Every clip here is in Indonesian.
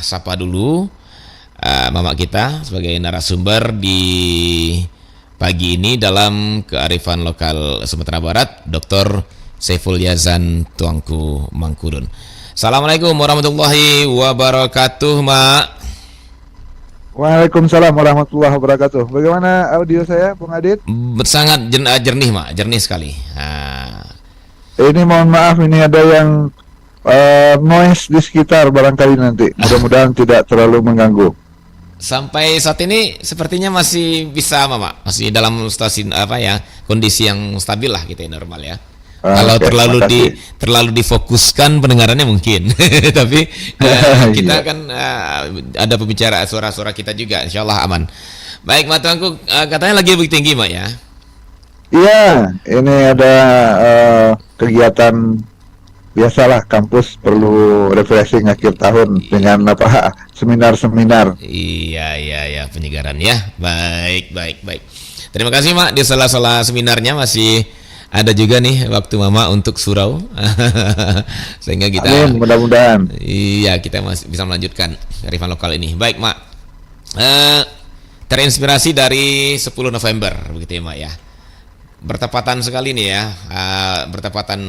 sapa dulu mama kita sebagai narasumber di pagi ini dalam kearifan lokal Sumatera Barat, Dr. Saiful Yazan Tuanku Mangkudun. Assalamualaikum warahmatullahi wabarakatuh, Mak. Waalaikumsalam warahmatullahi wabarakatuh. Bagaimana audio saya, Bung Adit? Sangat jernih, Mak, jernih sekali. Ini mohon maaf, ini ada yang noise di sekitar barangkali nanti. Mudah-mudahan tidak terlalu mengganggu. Sampai saat ini sepertinya masih bisa, Mak. Masih dalam kondisi yang stabil lah gitu ya, normal ya. Kalau terlalu difokuskan pendengarannya mungkin, tapi kita akan ada pembicara suara-suara kita juga, insya Allah aman. Baik, Mak Tuanku, katanya lagi lebih tinggi, Mak ya? Iya, ini ada kegiatan biasalah, kampus perlu refreshing akhir tahun dengan seminar-seminar. Iya, penyegaran ya. Baik. Terima kasih, Mak. Di sela-sela seminarnya masih ada juga nih waktu Mama untuk surau. Sehingga kita Amin, mudah-mudahan. Iya, kita masih bisa melanjutkan kearifan lokal ini. Baik, Mak. Terinspirasi dari 10 November begitu ya, Mak ya. Bertepatan sekali nih ya. Bertepatan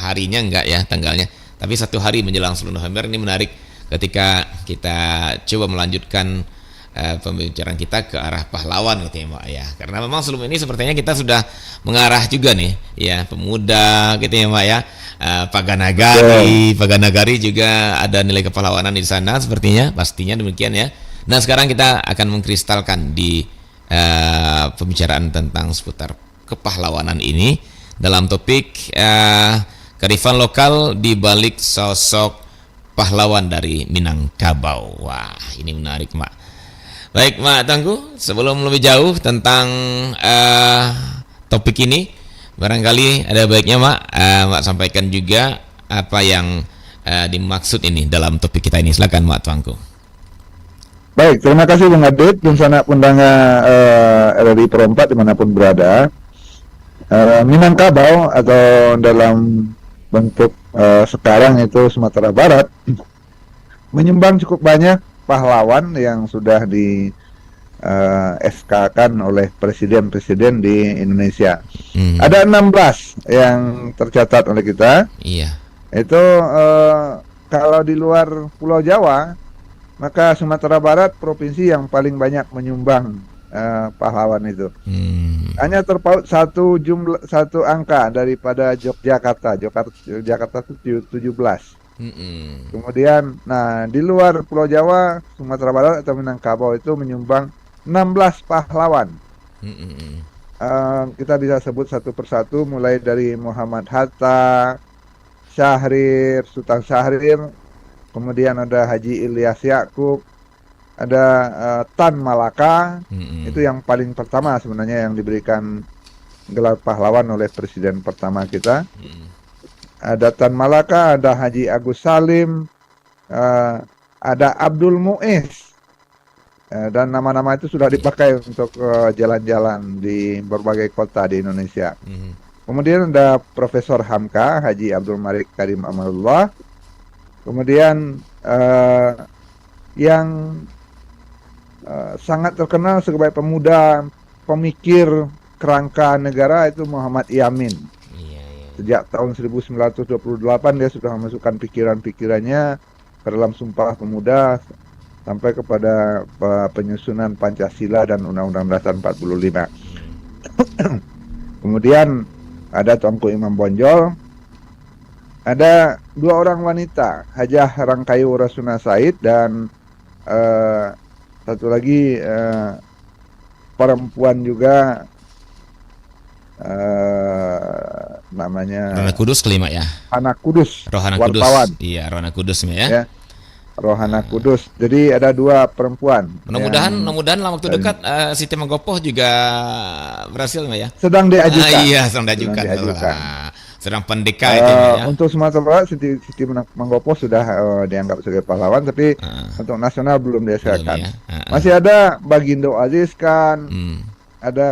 harinya enggak ya, tanggalnya. Tapi satu hari menjelang 10 November ini menarik ketika kita coba melanjutkan pembicaraan kita ke arah pahlawan gitu ya, Mak ya. Karena memang sebelum ini sepertinya kita sudah mengarah juga nih ya, pemuda gitu ya, Mak ya. Paganagari juga ada nilai kepahlawanan di sana sepertinya, pastinya demikian ya. Nah, sekarang kita akan mengkristalkan di pembicaraan tentang seputar kepahlawanan ini dalam topik kearifan lokal di balik sosok pahlawan dari Minangkabau. Wah, ini menarik, Mak. Baik, Mak Tuanku, sebelum lebih jauh tentang topik ini, barangkali ada baiknya Mak sampaikan juga apa yang dimaksud ini dalam topik kita ini. Silakan, Mak Tuanku. Baik, terima kasih Bung Adit dan sanak pendengar RRI Perempat dimanapun berada. Minangkabau atau dalam bentuk sekarang itu Sumatera Barat menyumbang cukup banyak pahlawan yang sudah di SK-kan oleh presiden-presiden di Indonesia. Ada 16 yang tercatat oleh kita. Iya. Itu kalau di luar Pulau Jawa, maka Sumatera Barat provinsi yang paling banyak menyumbang pahlawan itu. Hanya terpaut satu angka daripada Yogyakarta. Yogyakarta itu 17. Kemudian, nah di luar Pulau Jawa, Sumatera Barat atau Minangkabau itu menyumbang 16 pahlawan. Kita bisa sebut satu persatu, mulai dari Muhammad Hatta, Syahrir, Sultan Syahrir, kemudian ada Haji Ilyas Yakub, ada Tan Malaka, itu yang paling pertama sebenarnya yang diberikan gelar pahlawan oleh presiden pertama kita. Ada Tan Malaka, ada Haji Agus Salim, ada Abdul Muiz, dan nama-nama itu sudah dipakai untuk jalan-jalan di berbagai kota di Indonesia. Kemudian ada Profesor Hamka, Haji Abdul Malik Karim Amalullah. Kemudian yang sangat terkenal sebagai pemuda pemikir kerangka negara itu Muhammad Yamin. Sejak tahun 1928 dia sudah memasukkan pikiran-pikirannya ke dalam Sumpah Pemuda sampai kepada penyusunan Pancasila dan Undang-Undang Dasar 45. Kemudian ada Tuanku Imam Bonjol, ada dua orang wanita, Hajah Rangkayu Rasuna Said dan satu lagi perempuan juga, namanya Rohana Kudus kelima ya. Rohana Kudus, Rohana wartawan. Kudus. Iya, Rohana Kudus ya. Rohana Kudus. Jadi ada dua perempuan. Mudah-mudahan dalam waktu dekat Siti Mangkopoh juga berhasil ya. Sedang diajukan. Iya, sedang diajukan. Sedang pendeka itu ya. Untuk Sumatera Barat Siti Mangkopoh sudah dianggap sebagai pahlawan, tapi untuk nasional belum dihasilkan. Masih ada Bagindo Aziz Khan, ada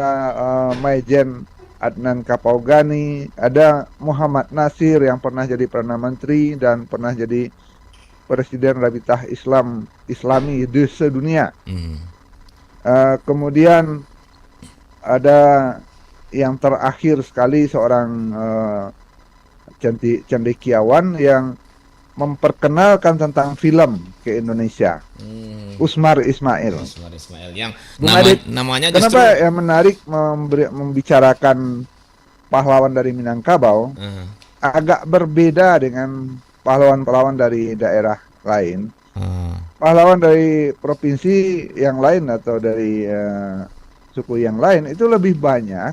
Maijen Adnan Kapaugani, ada Muhammad Nasir yang pernah jadi Perdana Menteri dan pernah jadi presiden Rabitah Islami di sedunia. Hmm. Kemudian ada yang terakhir sekali seorang cendekiawan yang memperkenalkan tentang film ke Indonesia, Usmar Ismail. Usmar Ismail yang Bung Adit, namanya justru kenapa yang menarik membicarakan pahlawan dari Minangkabau agak berbeda dengan pahlawan-pahlawan dari daerah lain. Pahlawan dari provinsi yang lain atau dari suku yang lain itu lebih banyak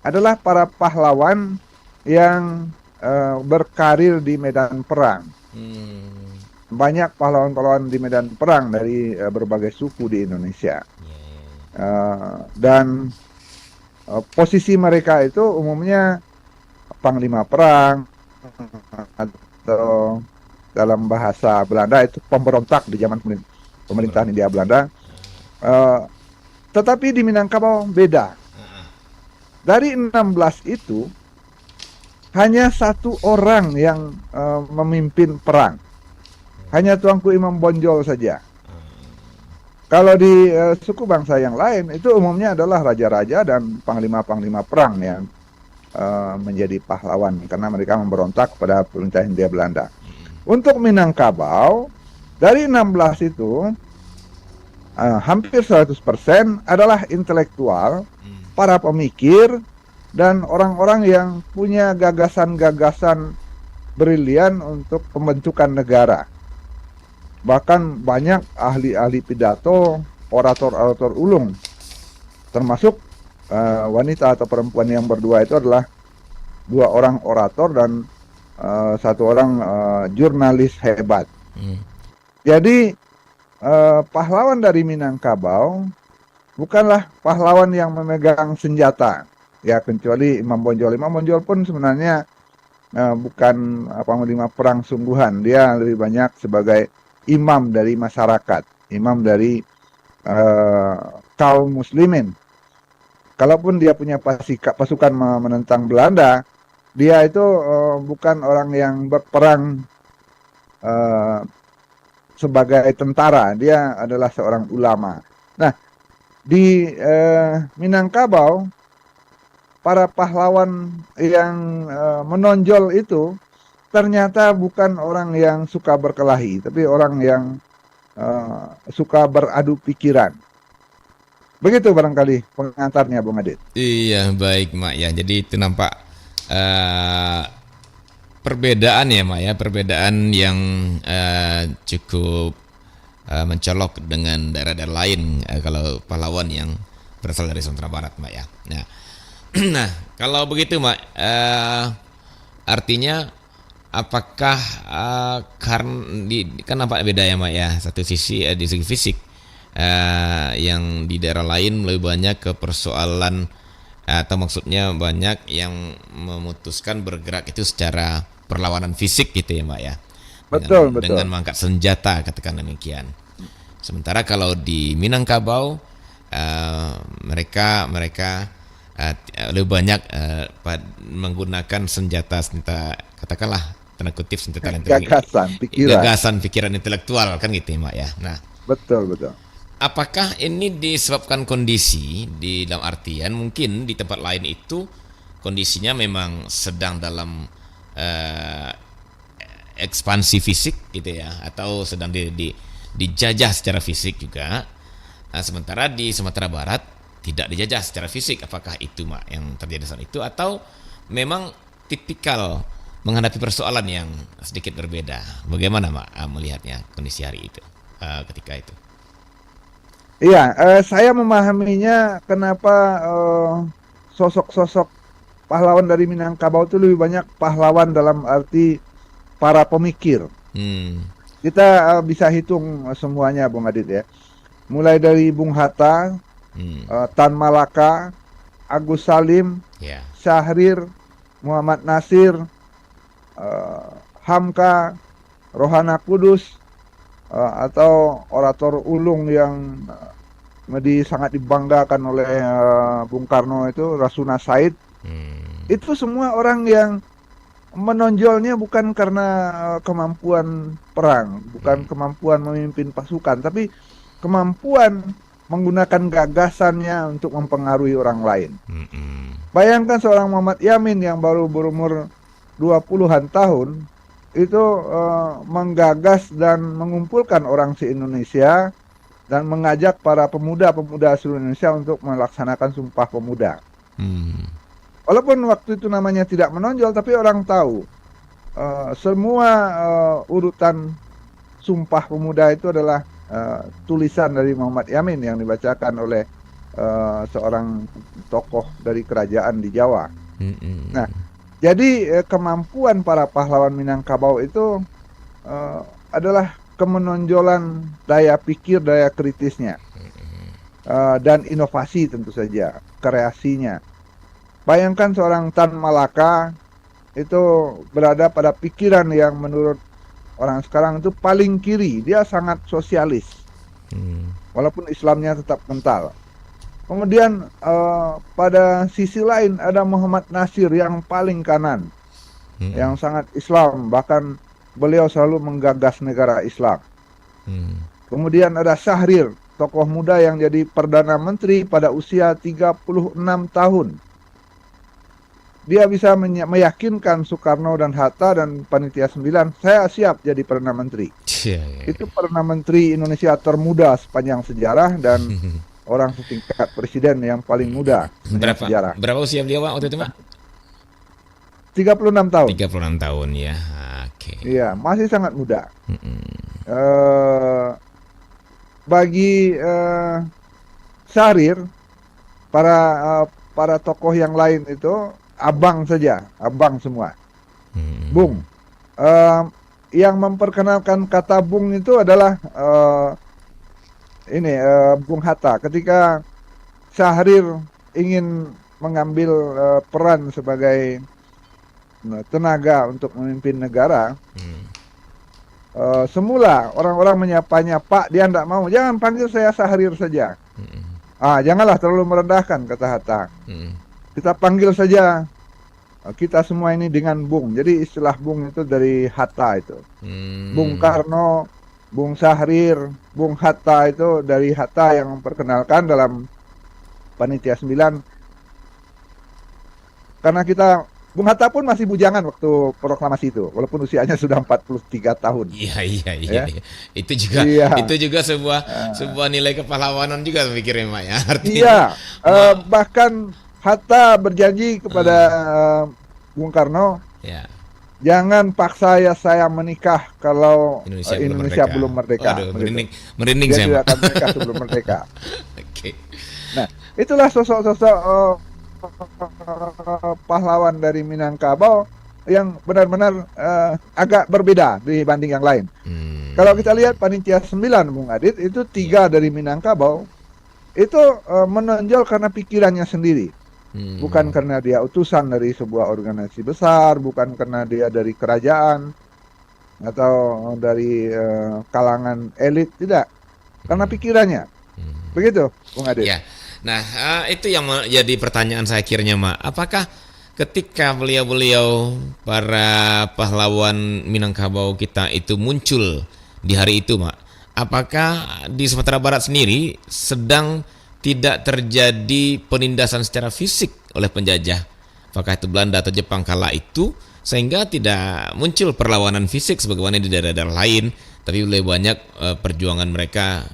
adalah para pahlawan yang berkarir di medan perang. Banyak pahlawan-pahlawan di medan perang dari berbagai suku di Indonesia. Dan posisi mereka itu umumnya panglima perang atau dalam bahasa Belanda itu pemberontak di zaman pemerintahan Hindia Belanda. Tetapi di Minangkabau beda. Dari 16 itu hanya satu orang yang memimpin perang. Hanya Tuanku Imam Bonjol saja. Kalau di suku bangsa yang lain itu umumnya adalah raja-raja dan panglima-panglima perang yang menjadi pahlawan karena mereka memberontak pada pemerintah Hindia Belanda. Untuk Minangkabau dari 16 itu hampir 100% adalah intelektual, para pemikir dan orang-orang yang punya gagasan-gagasan brilian untuk pembentukan negara. Bahkan banyak ahli-ahli pidato, orator-orator ulung, termasuk wanita atau perempuan yang berdua itu adalah 2 orang orator dan 1 orang jurnalis hebat. Jadi pahlawan dari Minangkabau bukanlah pahlawan yang memegang senjata, ya kecuali Imam Bonjol. Imam Bonjol pun sebenarnya bukan panglima perang sungguhan, dia lebih banyak sebagai imam dari masyarakat, imam dari kaum muslimin. Kalaupun dia punya pasukan menentang Belanda, dia itu bukan orang yang berperang sebagai tentara, dia adalah seorang ulama. Nah, di Minangkabau, para pahlawan yang menonjol itu ternyata bukan orang yang suka berkelahi, tapi orang yang suka beradu pikiran. Begitu barangkali pengantarnya, Bung Adit. Iya, baik Mak ya. Jadi itu nampak perbedaan ya Mak ya, perbedaan yang cukup mencolok dengan daerah-daerah lain kalau pahlawan yang berasal dari Sumatera Barat Mak ya. Nah, kalau begitu Mak, artinya apakah karena kan nampak beda ya Mak ya, satu sisi di segi fisik yang di daerah lain lebih banyak ke persoalan atau maksudnya banyak yang memutuskan bergerak itu secara perlawanan fisik gitu ya Mak ya, Betul. dengan mengangkat senjata katakan demikian. Sementara kalau di Minangkabau mereka lebih banyak menggunakan senjata katakanlah tanda kutip senjata gagasan pikiran intelektual kan gitu ya Mak ya. Nah, betul. apakah ini disebabkan kondisi di dalam artian mungkin di tempat lain itu kondisinya memang sedang dalam ekspansi fisik gitu ya, atau sedang dijajah secara fisik juga. Nah, sementara di Sumatera Barat tidak dijajah secara fisik. Apakah itu Mak yang terjadi saat itu atau memang tipikal menghadapi persoalan yang sedikit berbeda? Bagaimana Mak melihatnya kondisi hari itu ketika itu? Iya, saya memahaminya kenapa sosok-sosok pahlawan dari Minangkabau itu lebih banyak pahlawan dalam arti para pemikir. Kita bisa hitung semuanya, Bung Adit ya. Mulai dari Bung Hatta, Tan Malaka, Agus Salim, Syahrir, Muhammad Nasir, Hamka, Rohana Kudus, atau orator ulung yang sangat dibanggakan oleh Bung Karno itu, Rasuna Said. Itu semua orang yang menonjolnya bukan karena kemampuan perang, bukan kemampuan memimpin pasukan, tapi kemampuan menggunakan gagasannya untuk mempengaruhi orang lain. Bayangkan seorang Muhammad Yamin yang baru berumur 20-an tahun itu menggagas dan mengumpulkan orang se-Indonesia dan mengajak para pemuda-pemuda seluruh Indonesia untuk melaksanakan Sumpah Pemuda. Walaupun waktu itu namanya tidak menonjol, tapi orang tahu semua urutan Sumpah Pemuda itu adalah tulisan dari Muhammad Yamin yang dibacakan oleh seorang tokoh dari kerajaan di Jawa. Nah, jadi kemampuan para pahlawan Minangkabau itu adalah kemenonjolan daya pikir, daya kritisnya, dan inovasi tentu saja, kreasinya. Bayangkan seorang Tan Malaka itu berada pada pikiran yang menurut orang sekarang itu paling kiri. Dia sangat sosialis, walaupun Islamnya tetap kental. Kemudian pada sisi lain ada Muhammad Nasir yang paling kanan, yang sangat Islam, bahkan beliau selalu menggagas negara Islam. Kemudian ada Syahrir, tokoh muda yang jadi Perdana Menteri pada usia 36 tahun. Dia bisa meyakinkan Soekarno dan Hatta dan Panitia 9, saya siap jadi Perdana Menteri. Itu Perdana Menteri Indonesia termuda sepanjang sejarah dan orang setingkat presiden yang paling muda sejarah. Berapa usia beliau waktu itu, Pak? 36 tahun. 36 tahun ya. Oke. Iya, masih sangat muda. Bagi Syahrir, para tokoh yang lain itu abang saja, abang semua. Bung. Yang memperkenalkan kata Bung itu adalah Bung Hatta. Ketika Syahrir ingin mengambil peran sebagai tenaga untuk memimpin negara, semula orang-orang menyapanya Pak, dia tidak mau. Jangan panggil saya Syahrir saja. Janganlah terlalu merendahkan, kata Hatta. Kita panggil saja kita semua ini dengan Bung. Jadi istilah Bung itu dari Hatta itu. Bung Karno, Bung Syahrir, Bung Hatta itu dari Hatta yang memperkenalkan dalam Panitia 9. Karena Bung Hatta pun masih bujangan waktu proklamasi itu, walaupun usianya sudah 43 tahun. Iya. Itu juga sebuah nilai kepahlawanan juga pikirnya, Pak ya. Artinya, bahkan Hatta berjanji kepada Bung Karno, jangan paksa saya menikah kalau Indonesia belum merdeka. Merinding dia saya. tidak akan menikah sebelum merdeka. Okay. Nah, itulah sosok-sosok pahlawan dari Minangkabau yang benar-benar agak berbeda dibanding yang lain. Kalau kita lihat Panitia 9, Bung Adit, itu 3 dari Minangkabau, itu menonjol karena pikirannya sendiri. Bukan karena dia utusan dari sebuah organisasi besar, bukan karena dia dari kerajaan atau dari kalangan elit, tidak. Karena pikirannya. Begitu, Bung Adit. Ya. Nah, itu yang jadi pertanyaan saya akhirnya, Mak. Apakah ketika beliau-beliau para pahlawan Minangkabau kita itu muncul di hari itu, Mak, apakah di Sumatera Barat sendiri sedang tidak terjadi penindasan secara fisik oleh penjajah, apakah itu Belanda atau Jepang kala itu, sehingga tidak muncul perlawanan fisik sebagaimana di daerah-daerah lain, tapi lebih banyak perjuangan mereka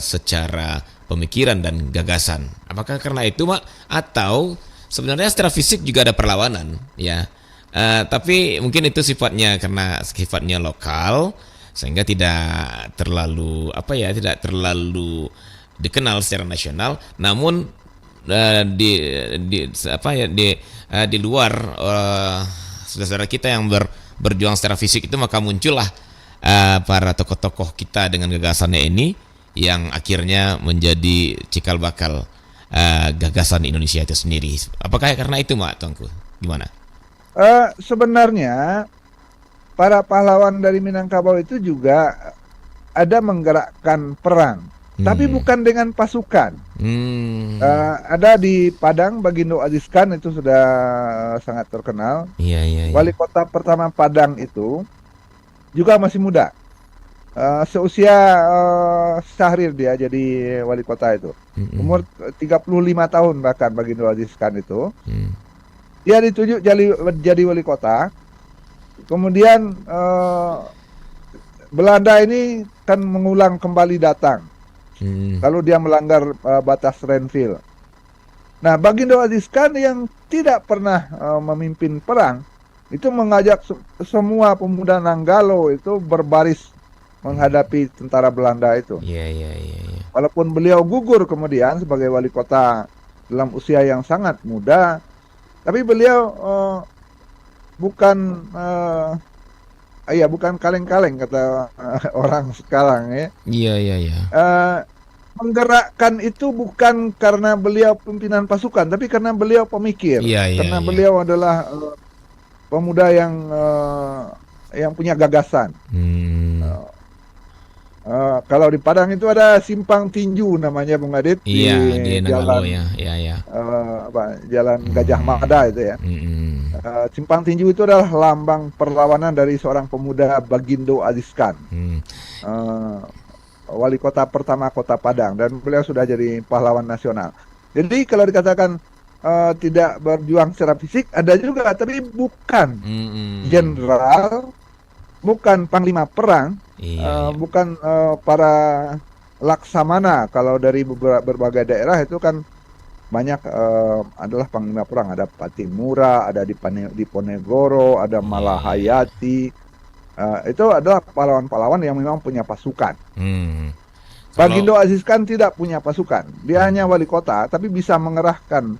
secara pemikiran dan gagasan. Apakah karena itu, Mak, atau sebenarnya secara fisik juga ada perlawanan, ya? Tapi mungkin itu karena sifatnya lokal, sehingga tidak terlalu dikenal secara nasional. Namun di luar saudara-saudara kita yang berjuang secara fisik itu, maka muncullah para tokoh-tokoh kita dengan gagasannya ini yang akhirnya menjadi cikal bakal gagasan Indonesia itu sendiri. Apakah karena itu, Mak Tuanku? Gimana? Sebenarnya para pahlawan dari Minangkabau itu juga ada menggerakkan perang. tapi bukan dengan pasukan. Hmm. Ada di Padang, Bagindo Aziz Khan itu sudah sangat terkenal. Iya, iya, iya. Wali kota pertama Padang itu juga masih muda. Seusia Syahrir dia jadi wali kota itu. Umur 35 tahun bahkan Bagindo Aziz Khan itu. Dia ditunjuk jadi wali kota. Kemudian Belanda ini kan mengulang kembali datang. Lalu dia melanggar batas Renville. Nah, Bagindo Aziz Khan yang tidak pernah memimpin perang itu mengajak semua pemuda Nanggalo itu berbaris menghadapi tentara Belanda itu. Iya, iya, iya, iya. Walaupun beliau gugur kemudian sebagai wali kota dalam usia yang sangat muda, tapi beliau bukan bukan kaleng-kaleng kata orang sekarang ya. Iya, iya, iya. Menggerakkan itu bukan karena beliau pimpinan pasukan, tapi karena beliau pemikir. Iya, iya, Karena iya. beliau adalah pemuda yang punya gagasan. Kalau di Padang itu ada simpang tinju namanya Bung Adit, Iya, di Nanggalo jalan ya. Iya, iya. Jalan Gajah Mada itu ya. Simpang tinju itu adalah lambang perlawanan dari seorang pemuda Bagindo Aziz Khan, wali kota pertama kota Padang, dan beliau sudah jadi pahlawan nasional. Jadi kalau dikatakan tidak berjuang secara fisik, ada juga, tapi bukan jenderal, bukan panglima perang, Iya, iya. bukan para laksamana. Kalau dari berbagai daerah itu kan banyak adalah panglima perang. Ada Patimura, ada di Ponegoro, ada Malahayati. Itu adalah pahlawan-pahlawan yang memang punya pasukan. Bagindo Aziz Khan tidak punya pasukan. Dia hanya wali kota, tapi bisa mengerahkan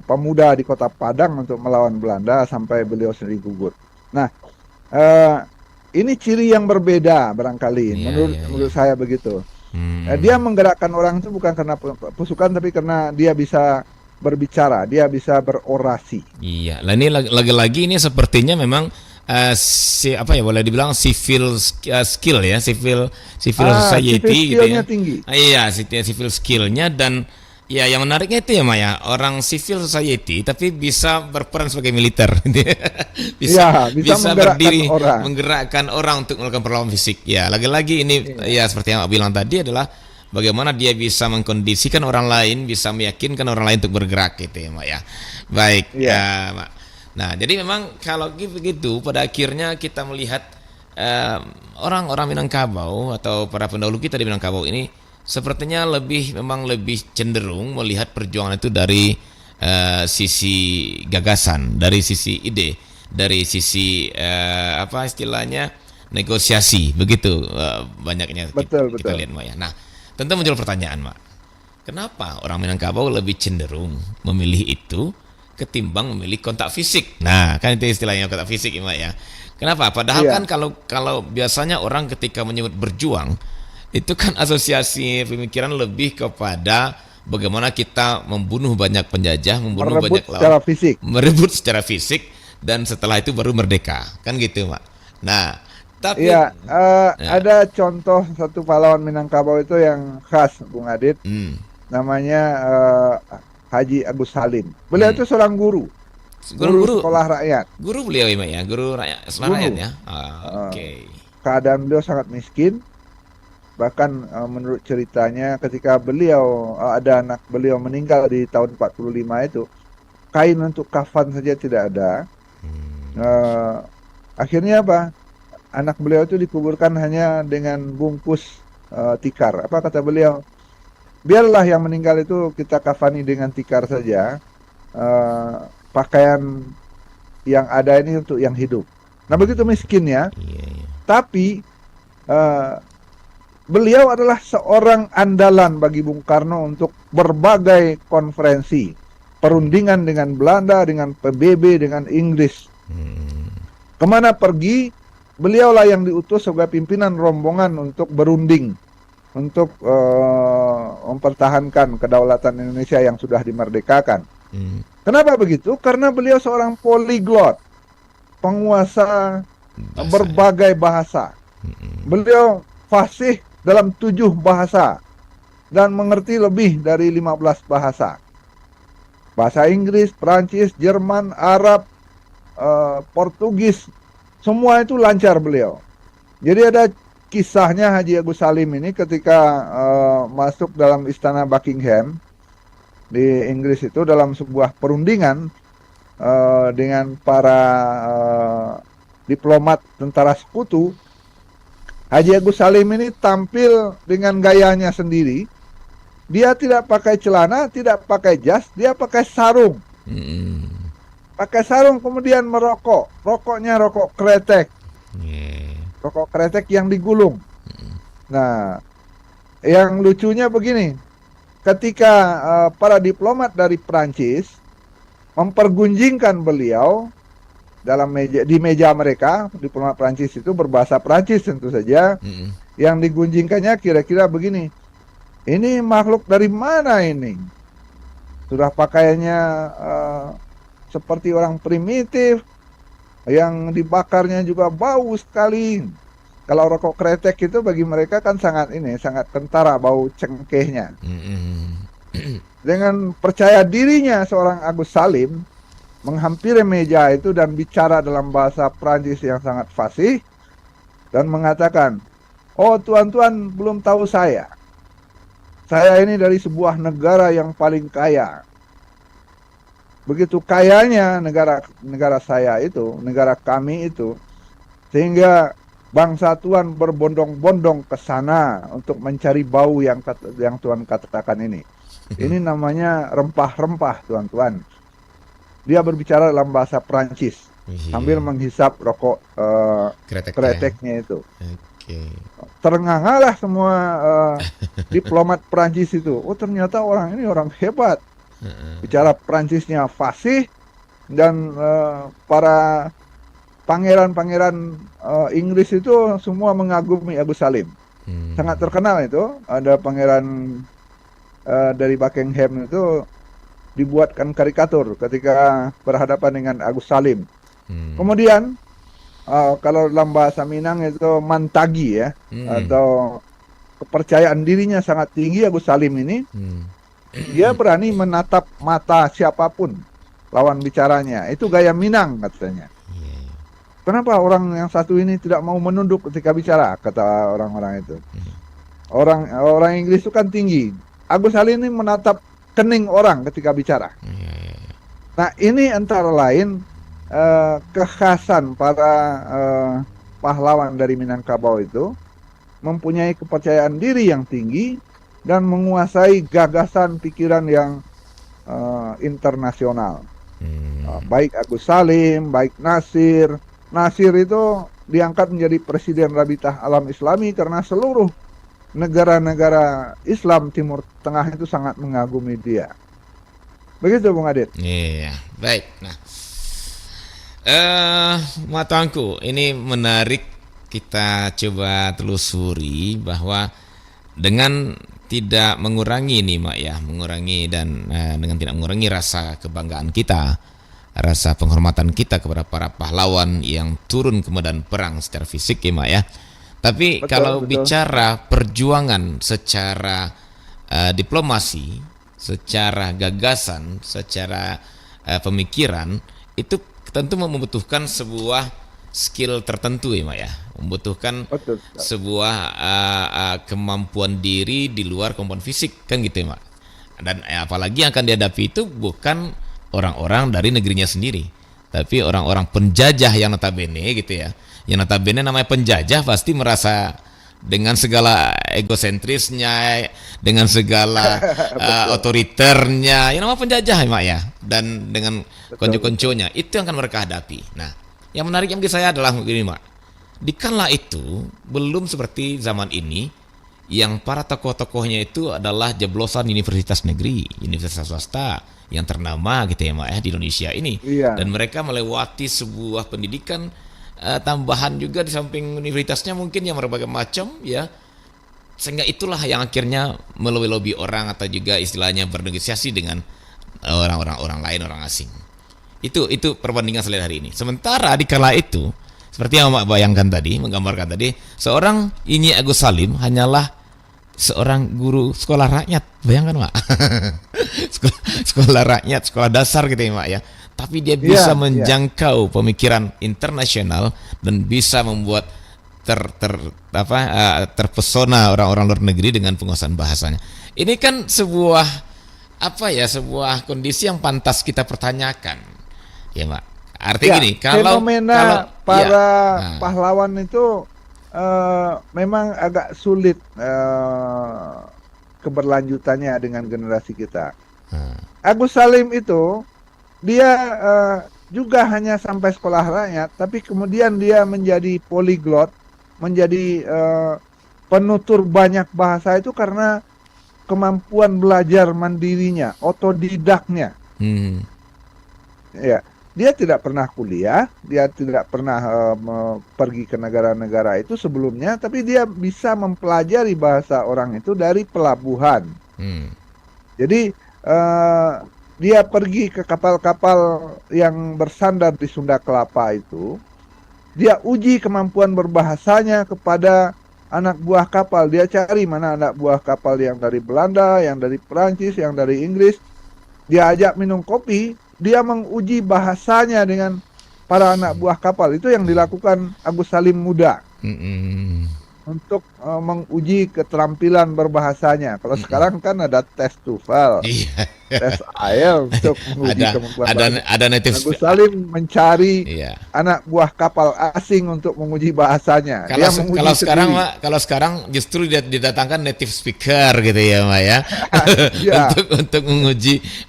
pemuda di kota Padang untuk melawan Belanda sampai beliau sendiri gugur. Nah, ini ciri yang berbeda barangkali, menurut saya begitu. Dia menggerakkan orang itu bukan karena pasukan, tapi karena dia bisa berbicara, dia bisa berorasi. Iya, lah ini lagi-lagi ini sepertinya memang boleh dibilang civil skill ya, civil society gitu ya. Tinggi. Iya, civil skillnya, dan ya yang menariknya itu ya Maya, orang civil society tapi bisa berperan sebagai militer. bisa berdiri menggerakkan orang untuk melakukan perlawanan fisik. Ya, lagi-lagi ini ya seperti yang aku bilang tadi adalah bagaimana dia bisa mengkondisikan orang lain, bisa meyakinkan orang lain untuk bergerak gitu ya Maya. Baik, ya Mak. Nah, jadi memang kalau begitu pada akhirnya kita melihat orang-orang Minangkabau atau para pendahulu kita di Minangkabau ini sepertinya memang lebih cenderung melihat perjuangan itu dari sisi gagasan, dari sisi ide, dari sisi istilahnya negosiasi, begitu banyaknya kita lihat Mak ya. Nah, tentu muncul pertanyaan Mak, kenapa orang Minangkabau lebih cenderung memilih itu ketimbang memilih kontak fisik? Nah, kan itu istilahnya kontak fisik ya Mak ya. Kenapa? Padahal kan kalau biasanya orang ketika menyebut berjuang itu kan asosiasi pemikiran lebih kepada bagaimana kita membunuh banyak penjajah, membunuh banyak lawan, merebut secara fisik, dan setelah itu baru merdeka, kan gitu Mak. Nah, tapi ada contoh satu pahlawan Minangkabau itu yang khas Bung Adit, namanya Haji Agus Salim. Beliau itu seorang guru sekolah rakyat. Guru beliau ya, guru rakyat sekolah rakyat ya. Oke. Keadaan beliau sangat miskin. Bahkan menurut ceritanya ketika beliau ada anak beliau meninggal di tahun 45 itu, kain untuk kafan saja tidak ada. Akhirnya apa? Anak beliau itu dikuburkan hanya dengan bungkus tikar. Apa kata beliau? Biarlah yang meninggal itu kita kafani dengan tikar saja. Pakaian yang ada ini untuk yang hidup. Nah, begitu miskinnya. Tapi beliau adalah seorang andalan bagi Bung Karno untuk berbagai konferensi, perundingan dengan Belanda, dengan PBB, dengan Inggris. Kemana pergi, beliaulah yang diutus sebagai pimpinan rombongan untuk berunding, untuk mempertahankan kedaulatan Indonesia yang sudah dimerdekakan. Kenapa begitu? Karena beliau seorang polyglot, penguasa berbagai bahasa. Beliau fasih dalam 7 bahasa dan mengerti lebih dari 15 bahasa. Bahasa Inggris, Prancis, Jerman, Arab, Portugis, semua itu lancar beliau. Jadi ada kisahnya Haji Agus Salim ini ketika masuk dalam istana Buckingham di Inggris itu dalam sebuah perundingan dengan para diplomat tentara sekutu. Haji Agus Salim ini tampil dengan gayanya sendiri. Dia tidak pakai celana, tidak pakai jas, dia pakai sarung. Pakai sarung kemudian merokok. Rokoknya rokok kretek. Rokok kretek yang digulung. Nah, yang lucunya begini. Ketika para diplomat dari Prancis mempergunjingkan beliau di meja mereka, diplomat Prancis itu berbahasa Prancis tentu saja. Yang digunjingkannya kira-kira begini. Ini makhluk dari mana ini? Sudah pakaiannya seperti orang primitif, yang dibakarnya juga bau sekali. Kalau rokok kretek itu bagi mereka kan sangat kentara bau cengkehnya. Dengan percaya dirinya seorang Agus Salim menghampiri meja itu dan bicara dalam bahasa Prancis yang sangat fasih dan mengatakan, "Oh tuan-tuan belum tahu saya. Saya ini dari sebuah negara yang paling kaya. Begitu kayanya negara saya itu, negara kami itu, sehingga bangsa Tuhan berbondong-bondong ke sana untuk mencari bau yang Tuhan katakan ini. Ini namanya rempah-rempah, tuan-tuan." Dia berbicara dalam bahasa Prancis sambil menghisap rokok kreteknya itu. Terengangalah semua diplomat Prancis itu. Oh ternyata orang ini orang hebat. Bicara Prancisnya fasih dan para pangeran-pangeran Inggris itu semua mengagumi Agus Salim. Sangat terkenal itu. Ada pangeran dari Buckingham itu dibuatkan karikatur ketika berhadapan dengan Agus Salim. Kemudian kalau dalam bahasa Minang itu mantagi ya, atau kepercayaan dirinya sangat tinggi Agus Salim ini. Dia berani menatap mata siapapun lawan bicaranya. Itu gaya Minang katanya. Kenapa orang yang satu ini tidak mau menunduk ketika bicara, kata orang-orang itu. Orang Inggris itu kan tinggi. Agus Salim ini menatap kening orang ketika bicara. Nah ini antara lain kekhasan para pahlawan dari Minangkabau itu mempunyai kepercayaan diri yang tinggi dan menguasai gagasan pikiran yang internasional. Baik Agus Salim, baik Nasir. Nasir itu diangkat menjadi Presiden Rabitah Alam Islami karena seluruh negara-negara Islam Timur Tengah itu sangat mengagumi dia. Begitu Bung Adit. Iya, baik. Nah, matangku, ini menarik kita coba telusuri bahwa dengan tidak mengurangi nih Mak ya, mengurangi dan dengan tidak mengurangi rasa kebanggaan kita, rasa penghormatan kita kepada para pahlawan yang turun ke medan perang secara fisik ya Mak ya. Tapi kalau bicara perjuangan secara diplomasi, secara gagasan, secara pemikiran, itu tentu membutuhkan sebuah skill tertentu ya Mak ya. Membutuhkan sebuah kemampuan diri di luar kemampuan fisik kan gitu ya Mak. Dan apalagi yang akan dihadapi itu bukan orang-orang dari negerinya sendiri, tapi orang-orang penjajah yang notabene gitu ya. Yang notabene namanya penjajah pasti merasa dengan segala egosentrisnya, dengan segala otoriternya, yang namanya penjajah ya Mak ya. Dan dengan konco-konconya, itu yang akan mereka hadapi. Nah, yang menarik yang bagi saya adalah begini Mak. Dikala itu belum seperti zaman ini yang para tokoh-tokohnya itu adalah jeblosan universitas negeri, universitas swasta yang ternama gitu ya Mak ya di Indonesia ini. Dan mereka melewati sebuah pendidikan tambahan juga di samping universitasnya mungkin yang berbagai macam ya, sehingga itulah yang akhirnya melobi-lobi orang atau juga istilahnya bernegosiasi dengan orang lain, orang asing. Itu perbandingan selain hari ini. Sementara di kala itu seperti yang Mak bayangkan tadi, menggambarkan tadi, seorang Inyi Agus Salim hanyalah seorang guru sekolah rakyat, bayangkan Mak. Sekolah rakyat, sekolah dasar gitu ya Mak ya. Tapi dia bisa Iya, iya. menjangkau pemikiran internasional dan bisa membuat terpesona orang-orang luar negeri dengan penguasaan bahasanya. Ini kan sebuah kondisi yang pantas kita pertanyakan, ya Mak. Artinya Ya, gini, fenomena ya, para nah, pahlawan itu memang agak sulit keberlanjutannya dengan generasi kita. nah, Agus Salim itu dia juga hanya sampai sekolah rakyat, tapi kemudian dia menjadi poliglot, menjadi penutur banyak bahasa itu karena kemampuan belajar mandirinya, otodidaknya. hmm, Ya, dia tidak pernah kuliah, dia tidak pernah pergi ke negara-negara itu sebelumnya, tapi dia bisa mempelajari bahasa orang itu dari pelabuhan. hmm, Jadi dia pergi ke kapal-kapal yang bersandar di Sunda Kelapa itu, dia uji kemampuan berbahasanya kepada anak buah kapal. Dia cari mana anak buah kapal yang dari Belanda, yang dari Perancis, yang dari Inggris. Dia ajak minum kopi, dia menguji bahasanya dengan para anak buah kapal. Itu yang dilakukan Agus Salim muda hmm, untuk menguji keterampilan berbahasanya. Kalau hmm, sekarang kan ada tes TOEFL, iya, tes IELTS untuk menguji ada kemampuan ada bahasa. ada native, Agus Salim mencari iya. anak buah kapal asing untuk menguji bahasanya. Dia menguji Kalau sekarang sendiri. Mak, kalau sekarang justru didatangkan native speaker gitu ya Mak ya. Ya, untuk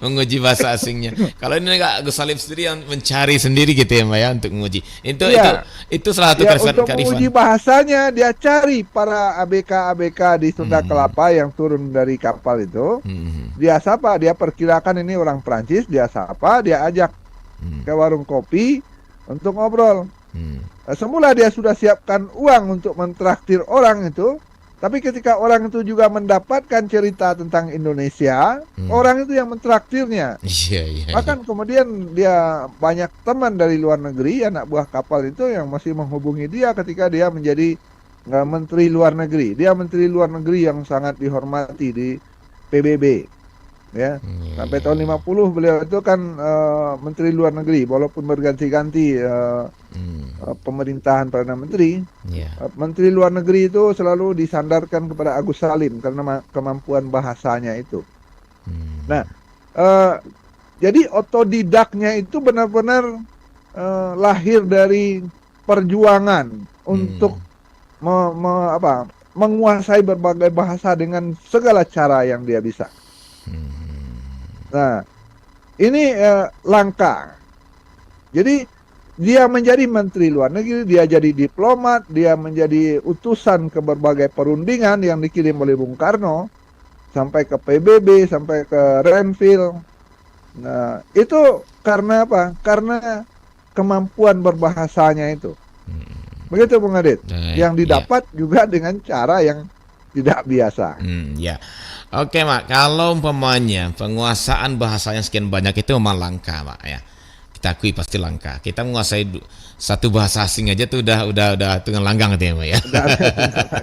menguji bahasa asingnya. Kalau ini enggak, Gus Salim sendiri yang mencari sendiri gitu ya Mak ya untuk menguji. ya, Itu salah satu ya untuk kearifan. menguji bahasanya dia cari para ABK-ABK di Sunda Hmm, Kelapa yang turun dari kapal itu. hmm, Dia sapa, dia perkirakan ini orang Prancis, dia sapa, dia ajak hmm, ke warung kopi untuk ngobrol. hmm, Semula dia sudah siapkan uang untuk mentraktir orang itu, tapi ketika orang itu juga mendapatkan cerita tentang Indonesia, hmm. orang itu yang mentraktirnya. Iya, iya, iya. Bahkan kemudian dia banyak teman dari luar negeri, anak buah kapal itu yang masih menghubungi dia ketika dia menjadi menteri luar negeri. Dia menteri luar negeri yang sangat dihormati di PBB. Ya, Iya, sampai iya, tahun iya. 50 beliau itu kan menteri luar negeri, walaupun berganti-ganti Hmm, pemerintahan Perdana Menteri. iya. Menteri luar negeri itu selalu disandarkan kepada Agus Salim karena kemampuan bahasanya itu. Hmm, Nah, jadi otodidaknya itu benar-benar lahir dari perjuangan untuk menguasai berbagai bahasa dengan segala cara yang dia bisa. hmm, Nah, ini langka. Jadi dia menjadi menteri luar negeri, dia jadi diplomat, dia menjadi utusan ke berbagai perundingan yang dikirim oleh Bung Karno, sampai ke PBB, sampai ke Renville. Nah, itu karena apa? Karena kemampuan berbahasanya itu. Begitu Bung Adit. Baik, Yang ya. didapat juga dengan cara yang tidak biasa. Ya. Oke, Mak. Kalau umpamanya penguasaan bahasa yang sekian banyak itu memang langka, Mak ya. Kita akui pasti langka. Kita menguasai satu bahasa asing aja tuh udah dengan langgang gitu ya, Mak ya.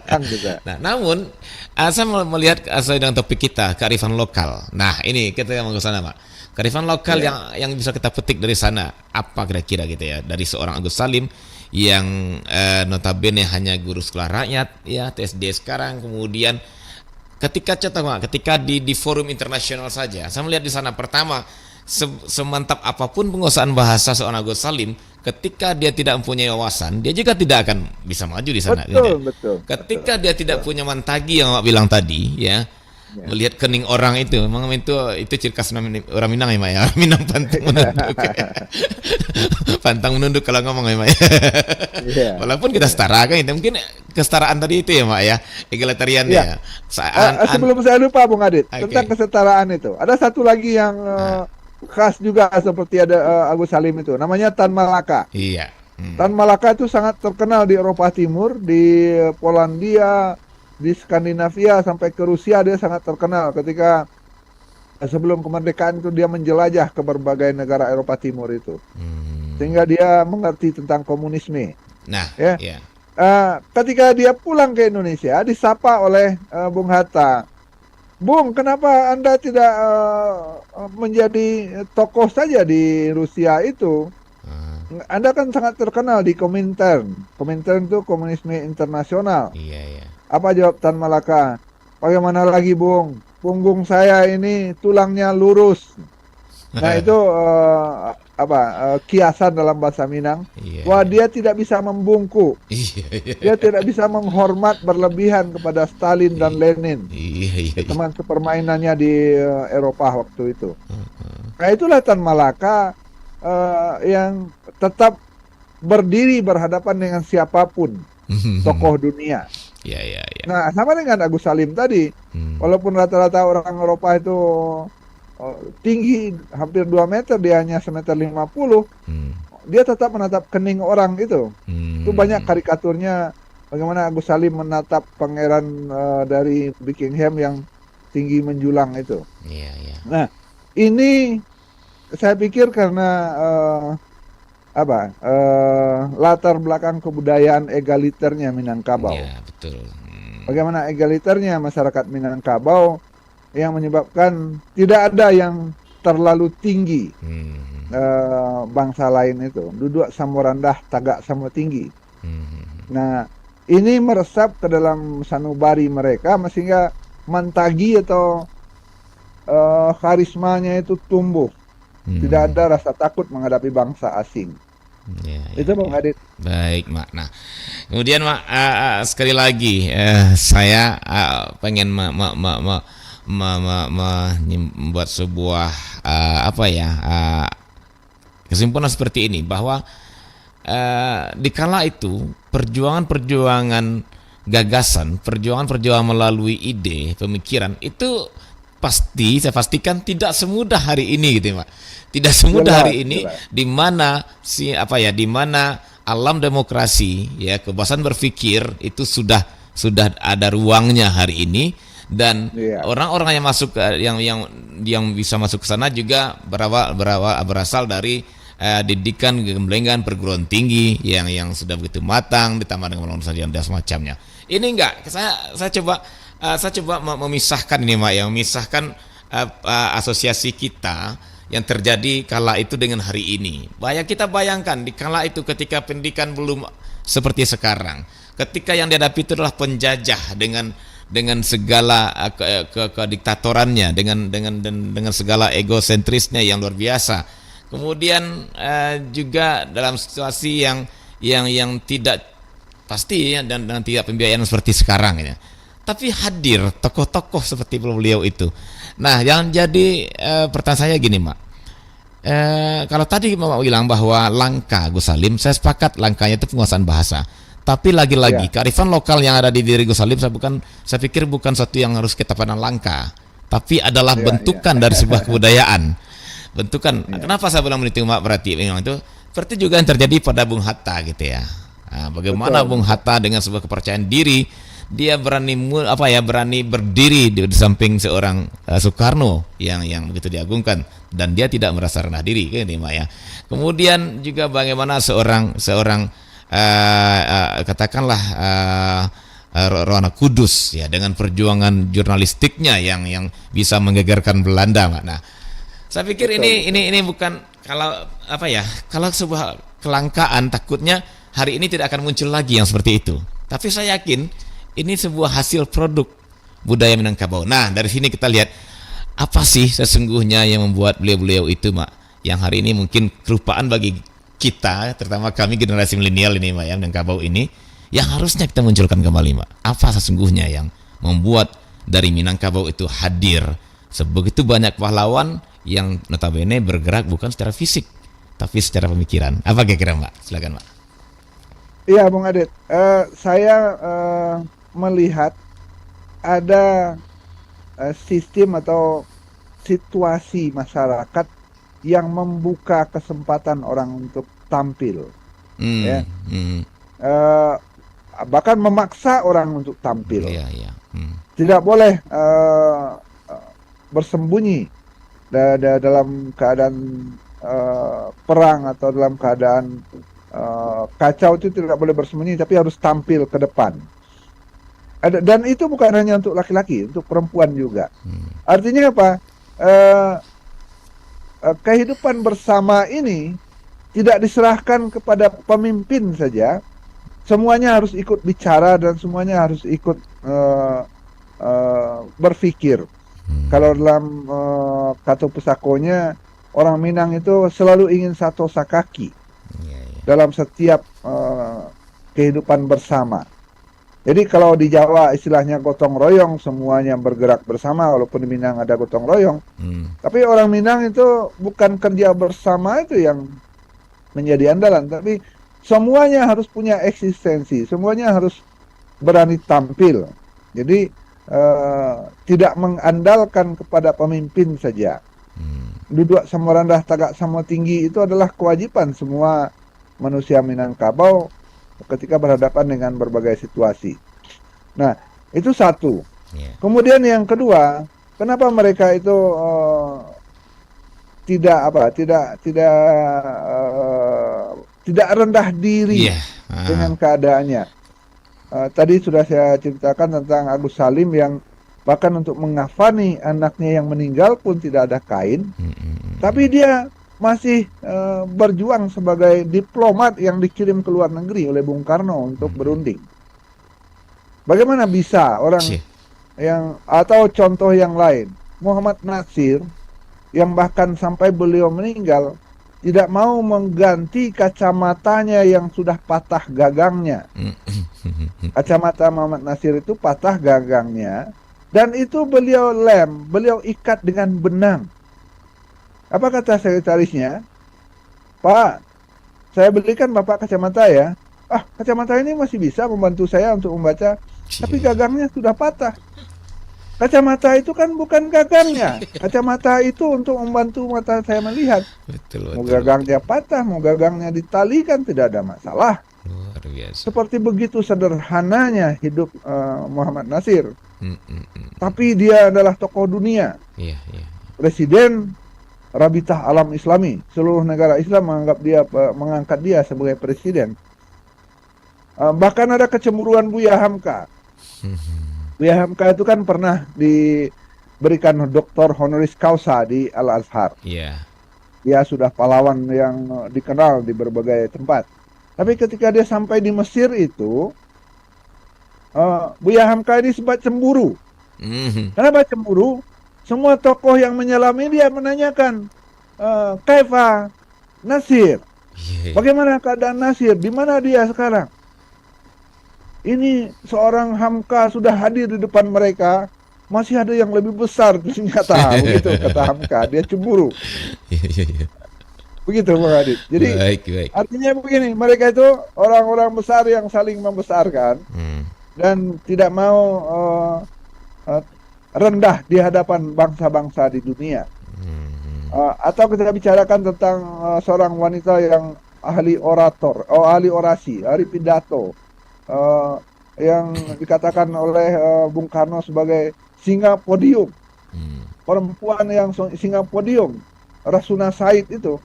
Kan juga. Nah, namun saya melihat sesuai dengan topik kita, kearifan lokal. Nah, ini kita mau ke sana, Mak. Kearifan lokal yang bisa kita petik dari sana apa kira-kira gitu ya, dari seorang Agus Salim yang notabene hanya guru sekolah rakyat ya, TSD sekarang, kemudian ketika di forum internasional saja saya melihat di sana pertama semantap apapun penguasaan bahasa seorang Agus Salim, ketika dia tidak mempunyai wawasan dia juga tidak akan bisa maju di sana. Betul. Ketika dia tidak punya mantagi yang Mak bilang tadi ya, melihat kening orang itu memang itu ciri khas orang Minang ya Mak ya. Minang pantang menunduk. Pantang menunduk kalau ngomong ya Mak ya. Walaupun kita setara kan itu mungkin kesetaraan tadi itu ya Mak ya, egalitarian ya. Sebelum saya lupa Bung Adit tentang kesetaraan itu, ada satu lagi yang khas juga seperti ada Agus Salim itu, namanya Tan Malaka. Iya. Tan Malaka itu sangat terkenal di Eropa Timur, di Polandia, di Skandinavia sampai ke Rusia. Dia sangat terkenal ketika sebelum kemerdekaan itu dia menjelajah ke berbagai negara Eropa Timur itu, sehingga dia mengerti tentang komunisme. Nah, ya. iya. Ketika dia pulang ke Indonesia, disapa oleh Bung Hatta. Bung, kenapa Anda tidak menjadi tokoh saja di Rusia itu? Ah, Anda kan sangat terkenal di Komintern. Komintern itu Komunisme Internasional. iya ya. Apa jawab Tan Malaka? Bagaimana lagi, Bung? Punggung saya ini tulangnya lurus. Nah, itu kiasan dalam bahasa Minang. Iya Wah, ya. dia tidak bisa membungkuk. Iya iya. Dia tidak bisa menghormat berlebihan kepada Stalin dan Lenin. Iya iya iya. Teman sepermainannya di Eropa waktu itu. Nah, itulah Tan Malaka yang tetap berdiri berhadapan dengan siapapun tokoh dunia. Iya iya iya. Nah, sama dengan Agus Salim tadi. Hmm. Walaupun rata-rata orang Eropa itu tinggi hampir 2 meter, dia hanya semeter 50, Hmm. dia tetap menatap kening orang itu. Itu Hmm. banyak karikaturnya bagaimana Agus Salim menatap pangeran dari Buckingham yang tinggi menjulang itu. Iya iya. Nah, ini saya pikir karena latar belakang kebudayaan egaliternya Minangkabau. Iya betul. Hmm. Bagaimana egaliternya masyarakat Minangkabau yang menyebabkan tidak ada yang terlalu tinggi Hmm. bangsa lain itu. Duduk sama rendah, tagak sama tinggi. Hmm. Nah, ini meresap ke dalam sanubari mereka sehingga mentagi atau karismanya itu tumbuh. Hmm. Tidak ada rasa takut menghadapi bangsa asing. Iya, iya, Itu Bang iya. Adit. Baik, Mak. Nah, kemudian Mak, sekali lagi saya pengen membuat sebuah kesimpulan seperti ini bahwa di kala itu perjuangan-perjuangan gagasan, perjuangan-perjuangan melalui ide, pemikiran itu pasti saya pastikan tidak semudah hari ini gitu, Pak. Tidak semudah Jelas, hari ini jelas. di mana di mana alam demokrasi ya kebebasan berpikir itu sudah ada ruangnya hari ini dan Iya. orang-orang yang masuk yang bisa masuk ke sana juga berasal dari didikan gemblengan perguruan tinggi yang sudah begitu matang ditambah dengan undang-undang dan semacamnya. Ini enggak saya coba memisahkan ini Mak, yang memisahkan asosiasi kita yang terjadi kala itu dengan hari ini. Kita bayangkan di kala itu ketika pendidikan belum seperti sekarang, ketika yang dihadapi itu adalah penjajah dengan segala kediktatorannya, dengan segala egosentrisnya yang luar biasa. Kemudian juga dalam situasi yang tidak pasti ya, dan tidak pembiayaan seperti sekarang ya. Tapi hadir tokoh-tokoh seperti beliau itu. Nah, yang jadi pertanyaan saya gini, Mak. Kalau tadi Mak bilang bahwa langka Gus Salim, saya sepakat langkanya itu penguasaan bahasa. Tapi lagi-lagi Ya. kearifan lokal yang ada di diri Gus Salim, saya pikir bukan satu yang harus kita pandang langka, tapi adalah Ya, bentukan ya. dari sebuah kebudayaan. Bentukan. Ya. Kenapa saya bilang itu, Mak? Berarti memang itu seperti juga yang terjadi pada Bung Hatta gitu ya. Nah, bagaimana Betul. Bung Hatta dengan sebuah kepercayaan diri dia berani berdiri di samping seorang Soekarno yang begitu diagungkan dan dia tidak merasa rendah diri kan ini Mak ya. Kemudian juga bagaimana seorang katakanlah Rohana Kudus ya dengan perjuangan jurnalistiknya yang bisa menggegerkan Belanda Mak. Nah, saya pikir ini bukan kalau sebuah kelangkaan takutnya hari ini tidak akan muncul lagi yang seperti itu. Tapi saya yakin ini sebuah hasil produk budaya Minangkabau. Nah, dari sini kita lihat apa sih sesungguhnya yang membuat beliau-beliau itu, Mak, yang hari ini mungkin kelupaan bagi kita, terutama kami generasi milenial ini, Mak, ya, Minangkabau ini, yang harusnya kita munculkan kembali, Mak. Apa sesungguhnya yang membuat dari Minangkabau itu hadir sebegitu banyak pahlawan yang notabene bergerak bukan secara fisik, tapi secara pemikiran. Apa kira-kira, Mbak? Silakan, Mbak. Iya, Bung Adit. Saya melihat ada sistem atau situasi masyarakat yang membuka kesempatan orang untuk tampil, ya. Eh, bahkan memaksa orang untuk tampil. Iya, iya. Tidak boleh bersembunyi dalam keadaan perang atau dalam keadaan kacau itu tidak boleh bersembunyi, tapi harus tampil ke depan. Dan itu bukan hanya untuk laki-laki, untuk perempuan juga. Artinya apa? Eh, Kehidupan bersama ini tidak diserahkan kepada pemimpin saja, semuanya harus ikut bicara dan semuanya harus ikut berpikir. Kalau dalam kata pesakonya, orang Minang itu selalu ingin satu sakaki dalam setiap kehidupan bersama. Jadi kalau di Jawa istilahnya gotong royong, semuanya bergerak bersama, walaupun di Minang ada gotong royong. Tapi orang Minang itu bukan kerja bersama itu yang menjadi andalan, tapi semuanya harus punya eksistensi, semuanya harus berani tampil. Jadi tidak mengandalkan kepada pemimpin saja. Duduk sama rendah, tagak sama tinggi itu adalah kewajiban semua manusia Minangkabau ketika berhadapan dengan berbagai situasi. Nah, itu satu. Kemudian yang kedua, kenapa mereka itu tidak rendah diri dengan keadaannya. Tadi sudah saya ceritakan tentang Agus Salim yang bahkan untuk mengafani anaknya yang meninggal pun tidak ada kain, tapi dia masih berjuang sebagai diplomat yang dikirim ke luar negeri oleh Bung Karno untuk berunding. Bagaimana bisa orang yang, atau contoh yang lain, Muhammad Nasir yang bahkan sampai beliau meninggal tidak mau mengganti kacamatanya yang sudah patah gagangnya. Kacamata Muhammad Nasir itu patah gagangnya, dan itu beliau beliau ikat dengan benang. Apa kata sekretarisnya? Pak, saya belikan Bapak kacamata ya. Ah, kacamata ini masih bisa membantu saya untuk membaca, tapi gagangnya sudah patah. Kacamata itu kan bukan gagangnya. Kacamata itu untuk membantu mata saya melihat. Betul. Mau gagangnya patah, mau gagangnya ditalikan, tidak ada masalah. Luar biasa. Seperti begitu sederhananya hidup Muhammad Nasir. Tapi dia adalah tokoh dunia. Presiden Rabitah Alam Islami. Seluruh negara Islam mengangkat dia sebagai presiden. Bahkan ada kecemburuan Buya Hamka. Buya Hamka itu kan pernah diberikan doktor honoris causa di Al-Azhar. Dia sudah pahlawan yang dikenal di berbagai tempat. Tapi ketika dia sampai di Mesir itu, Buya Hamka ini sempat cemburu. Kenapa cemburu? Semua tokoh yang menyelami dia menanyakan, Kaifa Nasir? Bagaimana keadaan Nasir? Di mana dia sekarang? Ini seorang Hamka sudah hadir di depan mereka, masih ada yang lebih besar ternyata. Begitu kata Hamka, dia cemburu. Begitu Bang Adit. Jadi baik. Artinya begini, mereka itu orang-orang besar yang saling membesarkan dan tidak mau rendah di hadapan bangsa-bangsa di dunia. Atau kita bicarakan tentang seorang wanita yang ahli ahli orasi, ahli pidato, yang dikatakan oleh Bung Karno sebagai singa podium. Perempuan yang singa podium, Rasuna Said itu,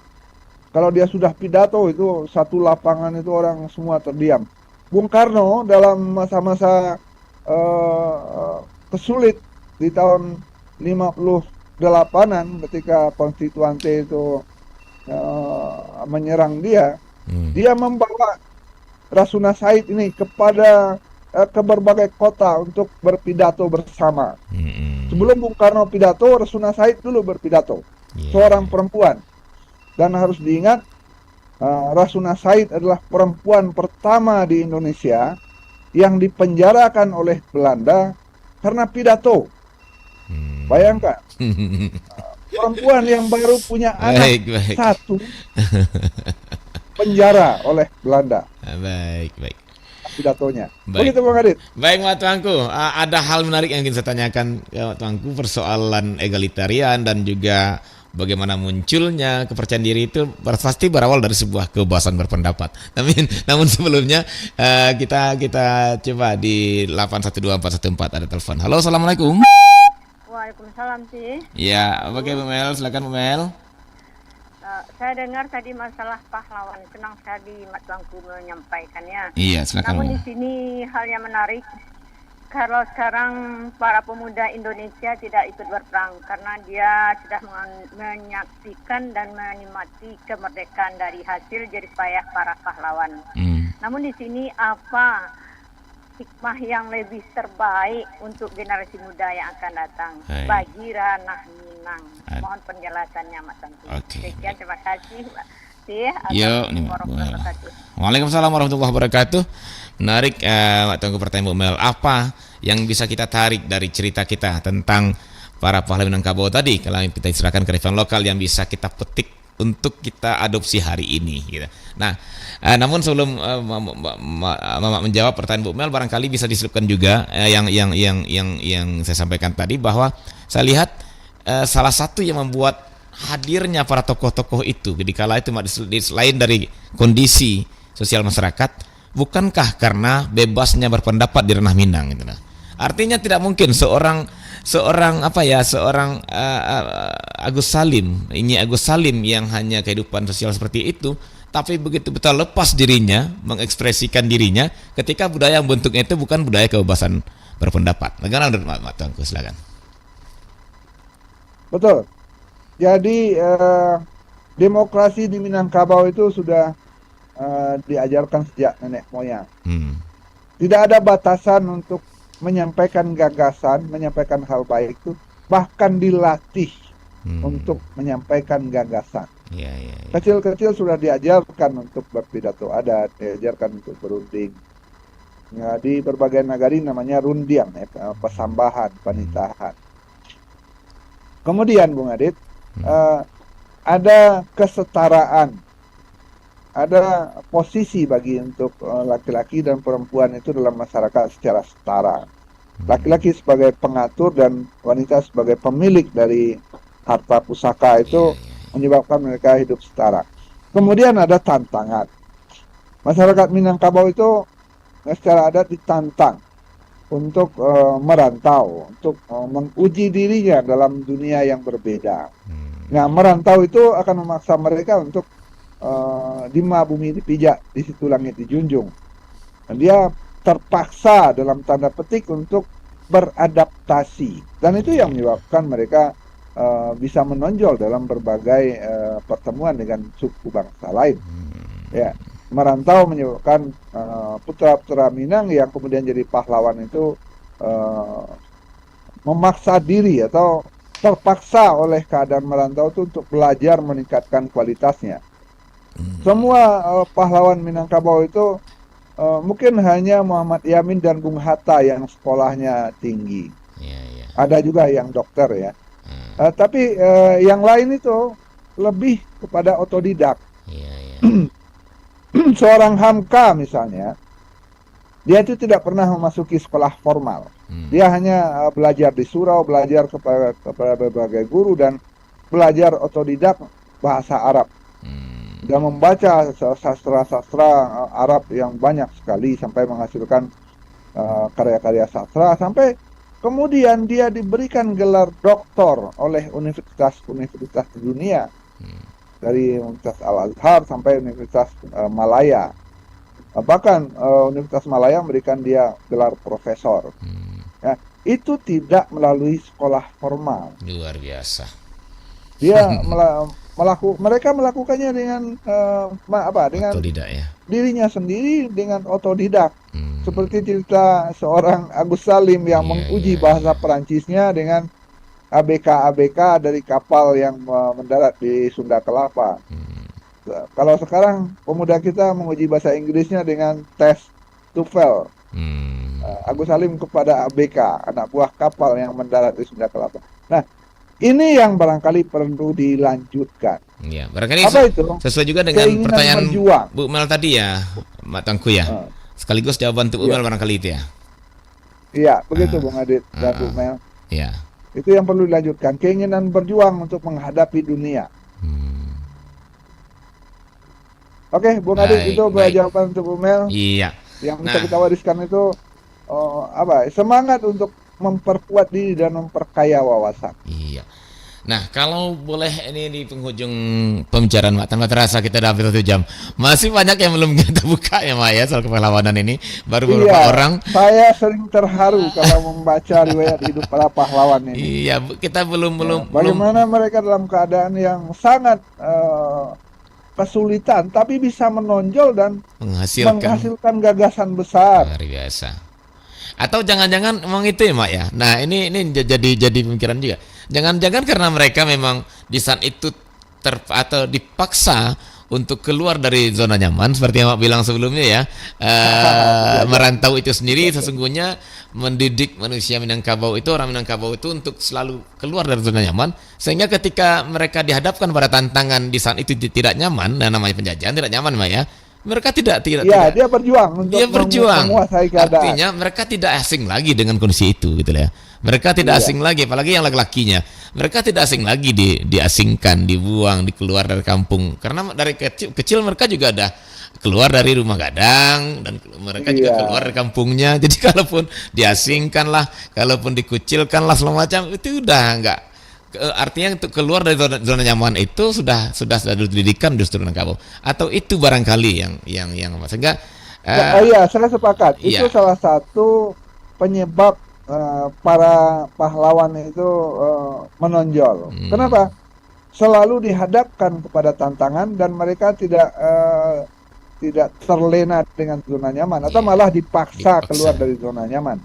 kalau dia sudah pidato itu satu lapangan itu orang semua terdiam. Bung Karno dalam masa-masa kesulit di tahun 58-an ketika konstituante itu menyerang dia, dia membawa Rasuna Said ini ke berbagai kota untuk berpidato bersama. Sebelum Bung Karno pidato, Rasuna Said dulu berpidato. Seorang perempuan. Dan harus diingat, Rasuna Said adalah perempuan pertama di Indonesia yang dipenjarakan oleh Belanda karena pidato. Bayangkan, perempuan yang baru punya anak satu penjara oleh Belanda. Baik. Pidatonya. Begitu Bang Adit. Baik Pak Tuanku, ada hal menarik yang ingin saya tanyakan ya Tuanku, persoalan egalitarian dan juga bagaimana munculnya kepercayaan diri itu pasti berawal dari sebuah kebebasan berpendapat. Namun sebelumnya kita coba di 812-414 ada telepon. Halo, assalamualaikum. Waalaikumsalam sih. Ya, oke Bu Mel, silakan Bu Mel. Saya dengar tadi masalah pahlawan, senang sekali Mak Tuanku menyampaikannya. Iya, silakan. Namun di sini hal yang menarik, kalau sekarang para pemuda Indonesia tidak ikut berperang karena dia sudah menyaksikan dan menikmati kemerdekaan dari hasil jerih payah para pahlawan. Namun di sini apa hikmah yang lebih terbaik untuk generasi muda yang akan datang bagi ranah Minang? Mohon penjelasannya Mak Tangku. Sekian, terima kasih Mbak. Waalaikumsalam warahmatullahi wabarakatuh. Menarik Mak Tangku, pertanyaan Bu Mel. Apa yang bisa kita tarik dari cerita kita tentang para pahlawan Minangkabau tadi? Kalau kita serahkan ke kearifan lokal yang bisa kita petik untuk kita adopsi hari ini gitu. Nah, namun sebelum Mama menjawab pertanyaan Bu Mel, barangkali bisa diselipkan juga yang saya sampaikan tadi, bahwa saya lihat salah satu yang membuat hadirnya para tokoh-tokoh itu dikala itu selain dari kondisi sosial masyarakat, bukankah karena bebasnya berpendapat di ranah Minang gitu. Artinya tidak mungkin seorang Agus Salim yang hanya kehidupan sosial seperti itu, tapi begitu betul lepas dirinya, mengekspresikan dirinya ketika budaya yang bentuknya itu bukan budaya kebebasan berpendapat. Bagaimana menurut Mak Tuanku? Silakan. Betul. Jadi demokrasi di Minangkabau itu sudah diajarkan sejak nenek moyang. Tidak ada batasan untuk menyampaikan gagasan, menyampaikan hal baik itu, bahkan dilatih untuk menyampaikan gagasan. Kecil-kecil sudah diajarkan untuk berpidato adat, diajarkan untuk berunding. Ya, di berbagai negari namanya rundiang, pesambahan, panitahan. Kemudian Bung Adit, ada kesetaraan, ada posisi bagi untuk laki-laki dan perempuan itu dalam masyarakat secara setara. Laki-laki sebagai pengatur dan wanita sebagai pemilik dari harta pusaka itu menyebabkan mereka hidup setara. Kemudian ada tantangan. Masyarakat Minangkabau itu secara adat ditantang untuk merantau, untuk menguji dirinya dalam dunia yang berbeda. Nah, merantau itu akan memaksa mereka untuk di bumi dipijak, di situ langit dijunjung. Dan dia terpaksa dalam tanda petik untuk beradaptasi, dan itu yang menyebabkan mereka bisa menonjol dalam berbagai pertemuan dengan suku bangsa lain. Ya, merantau menyebabkan putra-putra Minang yang kemudian jadi pahlawan itu memaksa diri atau terpaksa oleh keadaan merantau itu untuk belajar meningkatkan kualitasnya. Semua pahlawan Minangkabau itu mungkin hanya Muhammad Yamin dan Bung Hatta yang sekolahnya tinggi. Ada juga yang dokter ya. Tapi yang lain itu lebih kepada otodidak. Seorang Hamka misalnya, dia itu tidak pernah memasuki sekolah formal. Dia hanya belajar di surau, belajar kepada berbagai guru, dan belajar otodidak bahasa Arab. Dan membaca sastra-sastra Arab yang banyak sekali sampai menghasilkan karya-karya sastra, sampai kemudian dia diberikan gelar doktor oleh universitas-universitas di dunia, dari Universitas Al-Azhar sampai Universitas Malaya. Bahkan Universitas Malaya memberikan dia gelar profesor. Ya, itu tidak melalui sekolah formal. Luar biasa. Dia mereka melakukannya dengan dengan otodidak, ya? Dirinya sendiri, dengan otodidak. Seperti cerita seorang Agus Salim yang menguji bahasa Perancisnya dengan ABK dari kapal yang mendarat di Sunda Kelapa. Kalau sekarang pemuda kita menguji bahasa Inggrisnya dengan tes TOEFL. Agus Salim kepada ABK, anak buah kapal yang mendarat di Sunda Kelapa. Nah, ini yang barangkali perlu dilanjutkan. Ya, barangkali apa itu? Sesuai juga dengan pertanyaan berjuang. Bu Mel tadi ya, Mak Tangku ya. Sekaligus jawaban untuk Bu Mel barangkali itu ya. Iya, begitu Bung Adit dan Bu Mel. Iya. Itu yang perlu dilanjutkan, keinginan berjuang untuk menghadapi dunia. Oke, Bung Adit, itu jawaban untuk Bu Mel. Iya. Yang bisa kita wariskan itu semangat untuk memperkuat diri dan memperkaya wawasan. Iya. Nah, kalau boleh ini di penghujung pembicaraan Mak, tanpa terasa kita udah hampir 1 jam. Masih banyak yang belum kita buka ya Mak ya soal kepahlawanan ini. Baru beberapa Iya, orang. saya sering terharu kalau membaca riwayat hidup para pahlawan ini. Iya, kita belum Ya, belum belum bagaimana mereka dalam keadaan yang sangat kesulitan, tapi bisa menonjol dan menghasilkan menghasilkan gagasan besar. luar biasa. Atau jangan-jangan emang itu ya Mak ya. Nah, ini jadi pemikiran juga. Jangan-jangan karena mereka memang di saat itu atau dipaksa untuk keluar dari zona nyaman seperti yang Mak bilang sebelumnya ya. Merantau itu sendiri sesungguhnya mendidik manusia Minangkabau itu, orang Minangkabau itu untuk selalu keluar dari zona nyaman, sehingga ketika mereka dihadapkan pada tantangan di saat itu tidak nyaman, dan namanya penjajahan tidak nyaman Mak ya. Mereka tidak Ya, dia berjuang untuk menguasai keadaan. Artinya mereka tidak asing lagi dengan kondisi itu gitu ya. Mereka tidak asing lagi, apalagi yang laki-lakinya. Mereka tidak asing lagi diasingkan, dibuang, dikeluar dari kampung. Karena dari kecil mereka juga ada keluar dari rumah gadang dan mereka juga keluar dari kampungnya. Jadi kalaupun diasingkan lah, kalaupun dikucilkan lah segala macam, itu udah enggak. Artinya untuk keluar dari zona nyaman itu sudah dididikan justru Minangkabau, atau itu barangkali yang sehingga iya, saya sepakat. Iya. Itu salah satu penyebab para pahlawan itu menonjol. Kenapa? Selalu dihadapkan kepada tantangan dan mereka tidak terlena dengan zona nyaman atau malah dipaksa keluar dari zona nyaman.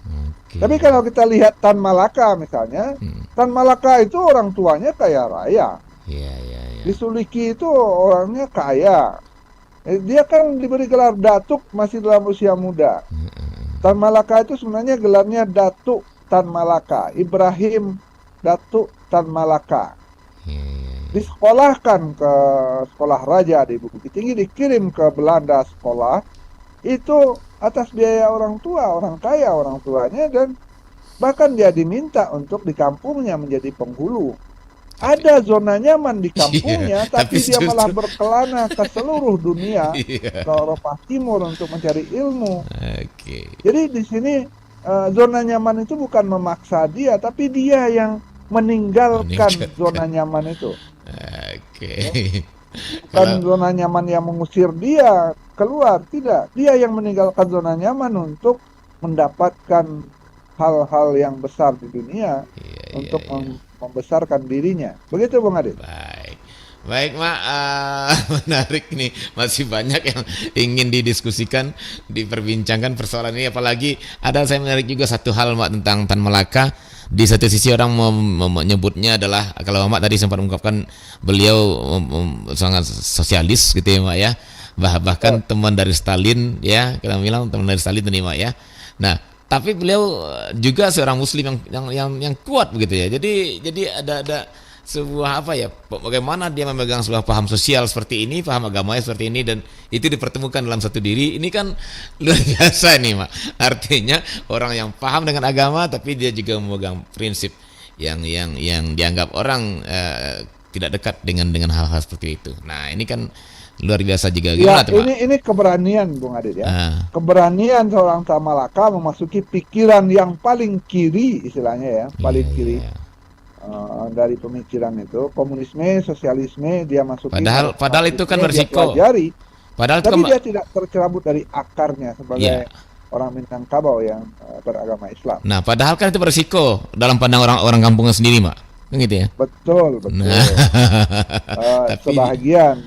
Tapi kalau kita lihat Tan Malaka misalnya, Tan Malaka itu orang tuanya kaya raya. Di Suliki itu orangnya kaya. Dia kan diberi gelar Datuk masih dalam usia muda. Tan Malaka itu sebenarnya gelarnya Datuk Tan Malaka, Ibrahim Datuk Tan Malaka. Disekolahkan ke sekolah raja di Bukit Tinggi, dikirim ke Belanda sekolah. Itu atas biaya orang kaya orang tuanya, dan bahkan dia diminta untuk di kampungnya menjadi penghulu. Ada zona nyaman di kampungnya, tapi dia malah berkelana ke seluruh dunia, ke Eropa Timur untuk mencari ilmu. Jadi di sini zona nyaman itu bukan memaksa dia, tapi dia yang meninggalkan zona nyaman itu. Bukan zona nyaman yang mengusir dia keluar, tidak. Dia yang meninggalkan zona nyaman untuk mendapatkan hal-hal yang besar di dunia, untuk membesarkan dirinya. Begitu Bung Adit. Baik Mak, menarik nih, masih banyak yang ingin didiskusikan, diperbincangkan persoalan ini, apalagi saya menarik juga satu hal Mak tentang Tan Malaka. Di satu sisi orang menyebutnya adalah, kalau Mak tadi sempat mengungkapkan beliau sangat sosialis gitu ya Mak ya, bahkan teman dari Stalin ya, kita bilang teman dari Stalin ini Mak ya. Nah, tapi beliau juga seorang Muslim yang kuat begitu ya. Jadi ada sebuah bagaimana dia memegang sebuah paham sosial seperti ini, paham agamanya seperti ini, dan itu dipertemukan dalam satu diri. Ini kan luar biasa nih Mak. Artinya orang yang paham dengan agama tapi dia juga memegang prinsip yang dianggap orang tidak dekat dengan hal-hal seperti itu. Nah, ini kan luar biasa juga. Gimana tuh, Mak? Ini keberanian Bung Adit ya. Keberanian seorang Tan Malaka memasuki pikiran yang paling kiri, istilahnya ya, paling kiri. Dari pemikiran itu, komunisme, sosialisme, dia masuki. Padahal itu kan berisiko. Tapi dia tidak tercerabut dari akarnya sebagai orang Minangkabau yang beragama Islam. Nah, padahal kan itu berisiko dalam pandang orang kampungnya sendiri, Mak. Gitu ya. Betul. Sebahagian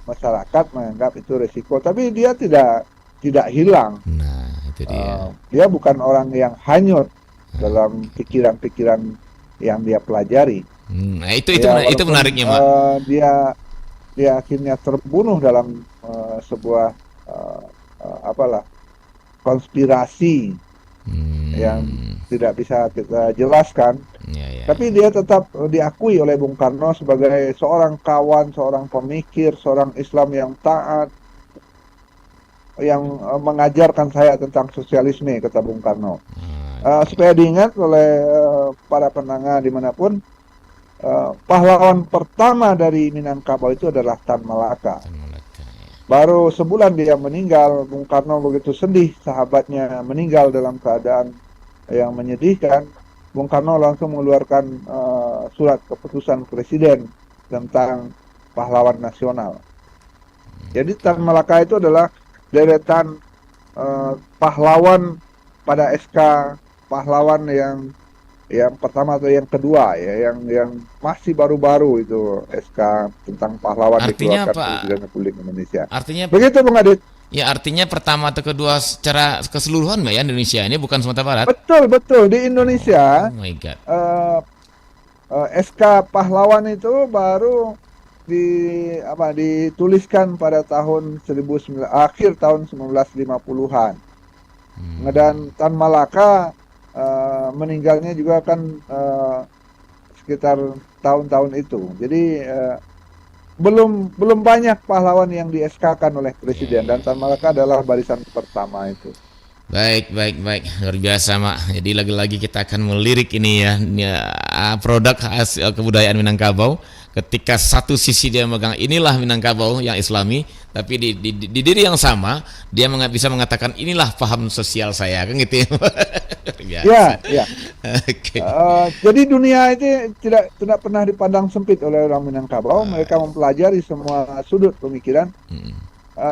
masyarakat menganggap itu risiko, tapi dia tidak hilang. Nah, itu dia. Dia bukan orang yang hanyut dalam pikiran-pikiran yang dia pelajari. Nah, itu menariknya, Mak. Dia akhirnya terbunuh dalam sebuah konspirasi yang tidak bisa kita jelaskan. Tapi dia tetap diakui oleh Bung Karno sebagai seorang kawan, seorang pemikir, seorang Islam yang taat, yang mengajarkan saya tentang sosialisme, kata Bung Karno. Supaya diingat oleh para pendengar dimanapun, pahlawan pertama dari Minangkabau itu adalah Tan Malaka. Baru sebulan dia meninggal, Bung Karno begitu sedih sahabatnya meninggal dalam keadaan yang menyedihkan. Bung Karno langsung mengeluarkan surat keputusan presiden tentang pahlawan nasional. Jadi Tan Malaka itu adalah deretan pahlawan pada SK pahlawan yang pertama atau yang kedua ya, yang masih baru-baru itu SK tentang pahlawan Artinya dikeluarkan apa? Presiden Republik Indonesia. Artinya Begitu Bung Adit. ya, artinya pertama atau kedua secara keseluruhan Mbak ya, Indonesia ini bukan Sumatera Barat. Betul di Indonesia Oh my god. SK pahlawan itu baru dituliskan pada tahun akhir tahun 1950-an. Dan Tan Malaka meninggalnya juga kan sekitar tahun-tahun itu. Jadi belum banyak pahlawan yang di-SK-kan oleh presiden, dan Tan Malaka adalah barisan pertama itu. Baik, luar biasa Mak. Jadi lagi-lagi kita akan melirik ini ya, produk hasil kebudayaan Minangkabau. Ketika satu sisi dia memegang inilah Minangkabau yang Islami, tapi di diri yang sama dia bisa mengatakan inilah paham sosial saya, kan gitu ya. Ya. Oke. Jadi dunia itu tidak pernah dipandang sempit oleh orang Minangkabau. Mereka mempelajari semua sudut pemikiran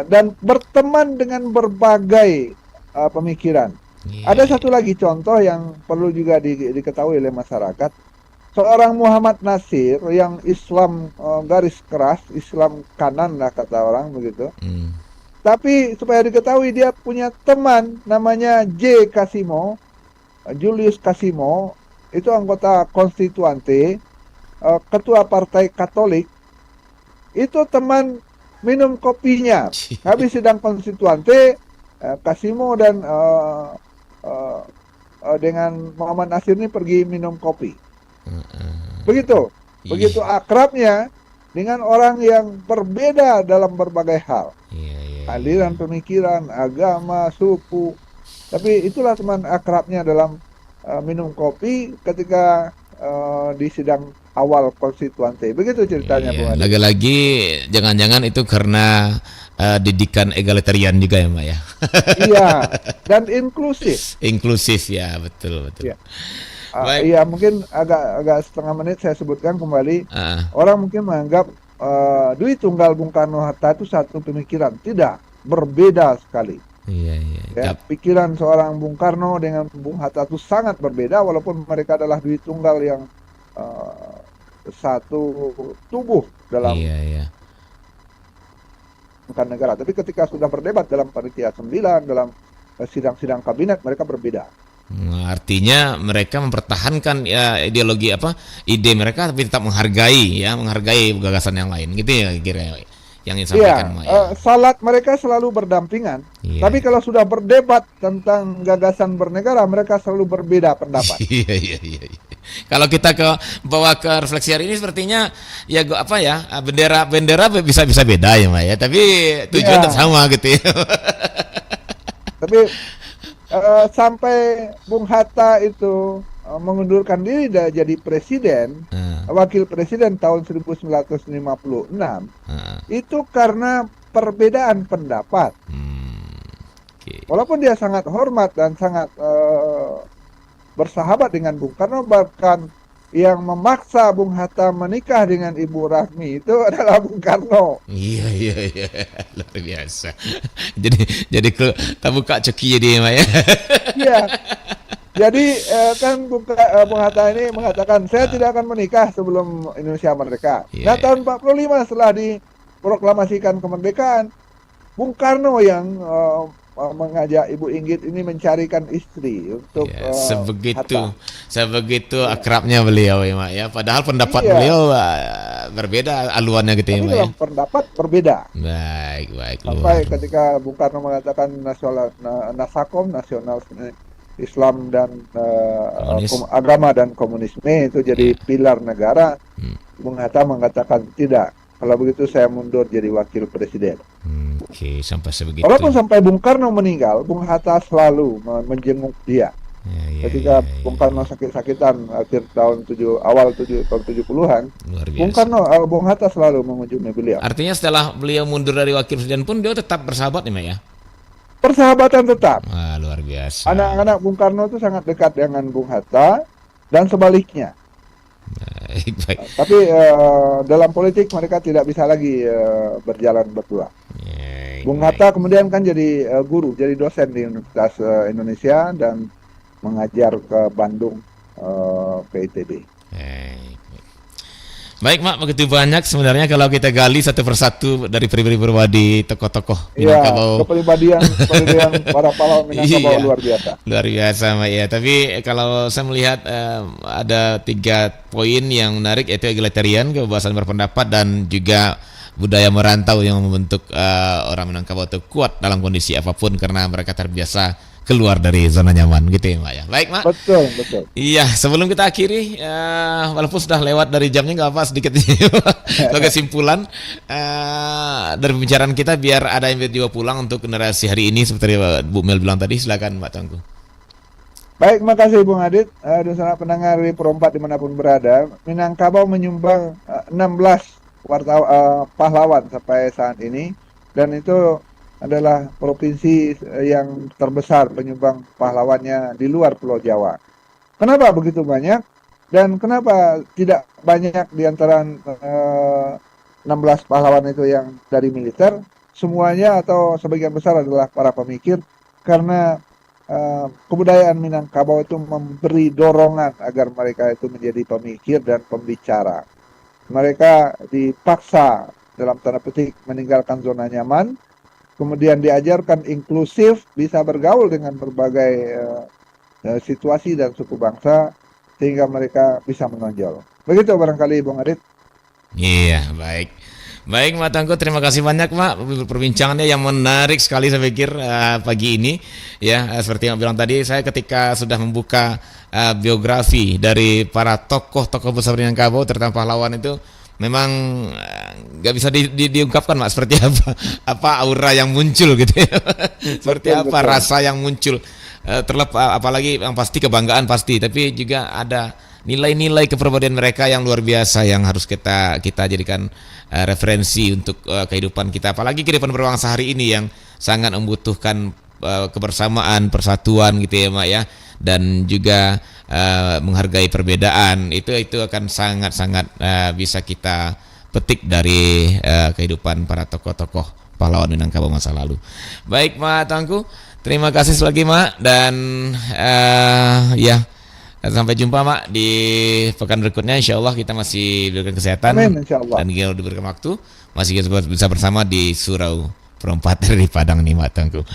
dan berteman dengan berbagai pemikiran. Ada satu lagi contoh yang perlu juga diketahui oleh masyarakat. Seorang Muhammad Nasir yang Islam garis keras, Islam kanan lah kata orang begitu. Tapi supaya diketahui dia punya teman namanya Julius Kasimo, itu anggota konstituante, ketua partai Katolik. Itu teman minum kopinya. Habis sidang konstituante, Kasimo dan dengan Muhammad Nasir ini pergi minum kopi. Begitu akrabnya dengan orang yang berbeda dalam berbagai hal, aliran pemikiran, agama, suku. Tapi itulah teman akrabnya dalam minum kopi ketika di sidang awal konstituante. Begitu ceritanya, Bung Adi. Lagi-lagi jangan-jangan itu karena didikan egalitarian juga ya Mbak ya. Iya, dan inklusif. Inklusif ya, betul. Iya. Iya, mungkin agak setengah menit saya sebutkan kembali. Orang mungkin menganggap Dwi Tunggal Bung Karno-Hatta itu satu pemikiran. Tidak, berbeda sekali. Iya. Ya, pikiran seorang Bung Karno dengan Bung Hatta itu sangat berbeda, walaupun mereka adalah Dwi Tunggal yang satu tubuh dalam bukan negara. Tapi ketika sudah berdebat dalam panitia 9, dalam sidang-sidang kabinet, mereka berbeda. Artinya mereka mempertahankan ya ideologi ide mereka, tapi tetap menghargai gagasan yang lain, gitu ya kira yang disampaikan. Salat mereka selalu berdampingan. Tapi kalau sudah berdebat tentang gagasan bernegara, mereka selalu berbeda pendapat. Iya. Kalau kita bawa ke refleksi hari ini, sepertinya ya bendera bisa beda ya Mbak ya, tapi tujuan tetap sama gitu ya. Tapi sampai Bung Hatta itu mengundurkan diri dan jadi presiden, wakil presiden tahun 1956, itu karena perbedaan pendapat. Walaupun dia sangat hormat dan sangat bersahabat dengan Bung Karno, bahkan yang memaksa Bung Hatta menikah dengan Ibu Rahmi itu adalah Bung Karno. Iya, luar biasa. Jadi kita buka coki jadi Mbak ya. Iya. Jadi kan Bung Hatta ini mengatakan saya tidak akan menikah sebelum Indonesia merdeka. Nah, tahun 45 setelah diproklamasikan kemerdekaan, Bung Karno yang mengajak Ibu Inggit ini mencarikan istri untuk sebegitu akrabnya beliau ya Mak ya. Padahal pendapat beliau berbeda aluannya gitu ya Mak ya. Pendapat berbeda. Baik. Sampai ketika Bung Karno mengatakan Nasakom, nasional Islam dan agama dan komunisme itu jadi pilar negara, Bung Hatta mengatakan tidak. Kalau begitu saya mundur jadi wakil presiden. Oke, sampai sebegitu. Walaupun sampai Bung Karno meninggal, Bung Hatta selalu menjenguk dia. Ketika Bung Karno sakit-sakitan akhir tahun awal 70-an, Bung Hatta selalu mengunjungi beliau. Artinya setelah beliau mundur dari wakil presiden pun dia tetap bersahabat nih Mak ya. Persahabatan tetap. Luar biasa. Anak-anak Bung Karno itu sangat dekat dengan Bung Hatta dan sebaliknya. Baik, baik. Tapi dalam politik mereka tidak bisa lagi berjalan berdua. Baik, Bung baik. Hatta kemudian kan jadi guru, jadi dosen di Universitas Indonesia dan mengajar ke Bandung, ke ITB. Baik, baik. Baik, Mak, begitu banyak sebenarnya kalau kita gali satu persatu dari pribadi-pribadi tokoh-tokoh Iya, Minangkabau. kepribadian para pahlawan Minangkabau Iya. luar biasa. Luar biasa, Mak, ya. Tapi kalau saya melihat ada 3 poin yang menarik, yaitu egalitarian, kebebasan berpendapat, dan juga budaya merantau yang membentuk orang Minangkabau itu kuat dalam kondisi apapun karena mereka terbiasa keluar dari zona nyaman, gitu ya, Mak, ya. Baik, Mak. Betul, betul. Iya, sebelum kita akhiri, walaupun sudah lewat dari jamnya, nggak apa, sedikit sebagai kesimpulan dari pembicaraan kita, biar ada yang dibawa pulang untuk generasi hari ini, seperti Bu Mel bilang tadi. Silakan, Mbak Tangku. Baik, makasih Bung Adit. Dan sanak pendengar di Perempat dimanapun berada, Minangkabau menyumbang 16 pahlawan sampai saat ini, dan itu adalah provinsi yang terbesar penyumbang pahlawannya di luar Pulau Jawa. Kenapa begitu banyak? Dan kenapa tidak banyak di antara 16 pahlawan itu yang dari militer? Semuanya atau sebagian besar adalah para pemikir, karena kebudayaan Minangkabau itu memberi dorongan agar mereka itu menjadi pemikir dan pembicara. Mereka dipaksa dalam tanda petik meninggalkan zona nyaman, kemudian diajarkan inklusif, bisa bergaul dengan berbagai situasi dan suku bangsa, sehingga mereka bisa menonjol. Begitu barangkali Bung Adit. Iya, baik. Baik, Mbak Tangku, terima kasih banyak, Mbak. Perbincangannya yang menarik sekali, saya pikir, pagi ini. Ya, seperti yang bilang tadi, saya ketika sudah membuka biografi dari para tokoh-tokoh besar Minangkabau, terutama pahlawan itu, memang nggak bisa diungkapkan, Mak, seperti apa aura yang muncul gitu ya. Seperti Betul, apa betul. rasa yang muncul, terlepas, apalagi yang pasti kebanggaan pasti, tapi juga ada nilai-nilai kepribadian mereka yang luar biasa yang harus kita jadikan referensi untuk kehidupan kita, apalagi kehidupan berbangsa hari ini yang sangat membutuhkan kebersamaan, persatuan, gitu ya, Mak, ya, dan juga menghargai perbedaan. Itu akan sangat-sangat bisa kita petik dari kehidupan para tokoh-tokoh pahlawan Minangkabau masa lalu. Baik, Mak Tangku, terima kasih lagi, Mak, dan ya, sampai jumpa, Mak, di pekan berikutnya. Insya Allah kita masih diberikan kesehatan. Amin, insya Allah. Dan kita diberikan waktu, masih bisa bersama di Surau Perempat dari Padang nih, Mak Tangku.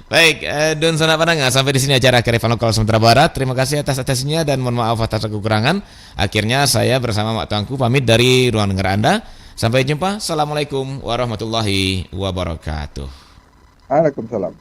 Baik, dan sanak pendengar, sampai di sini acara Kearifan Lokal Sumatera Barat. Terima kasih atas-atasnya dan mohon maaf atas kekurangan. Akhirnya saya bersama Mak Tangku pamit dari ruang dengar Anda. Sampai jumpa. Assalamualaikum warahmatullahi wabarakatuh. Waalaikumsalam.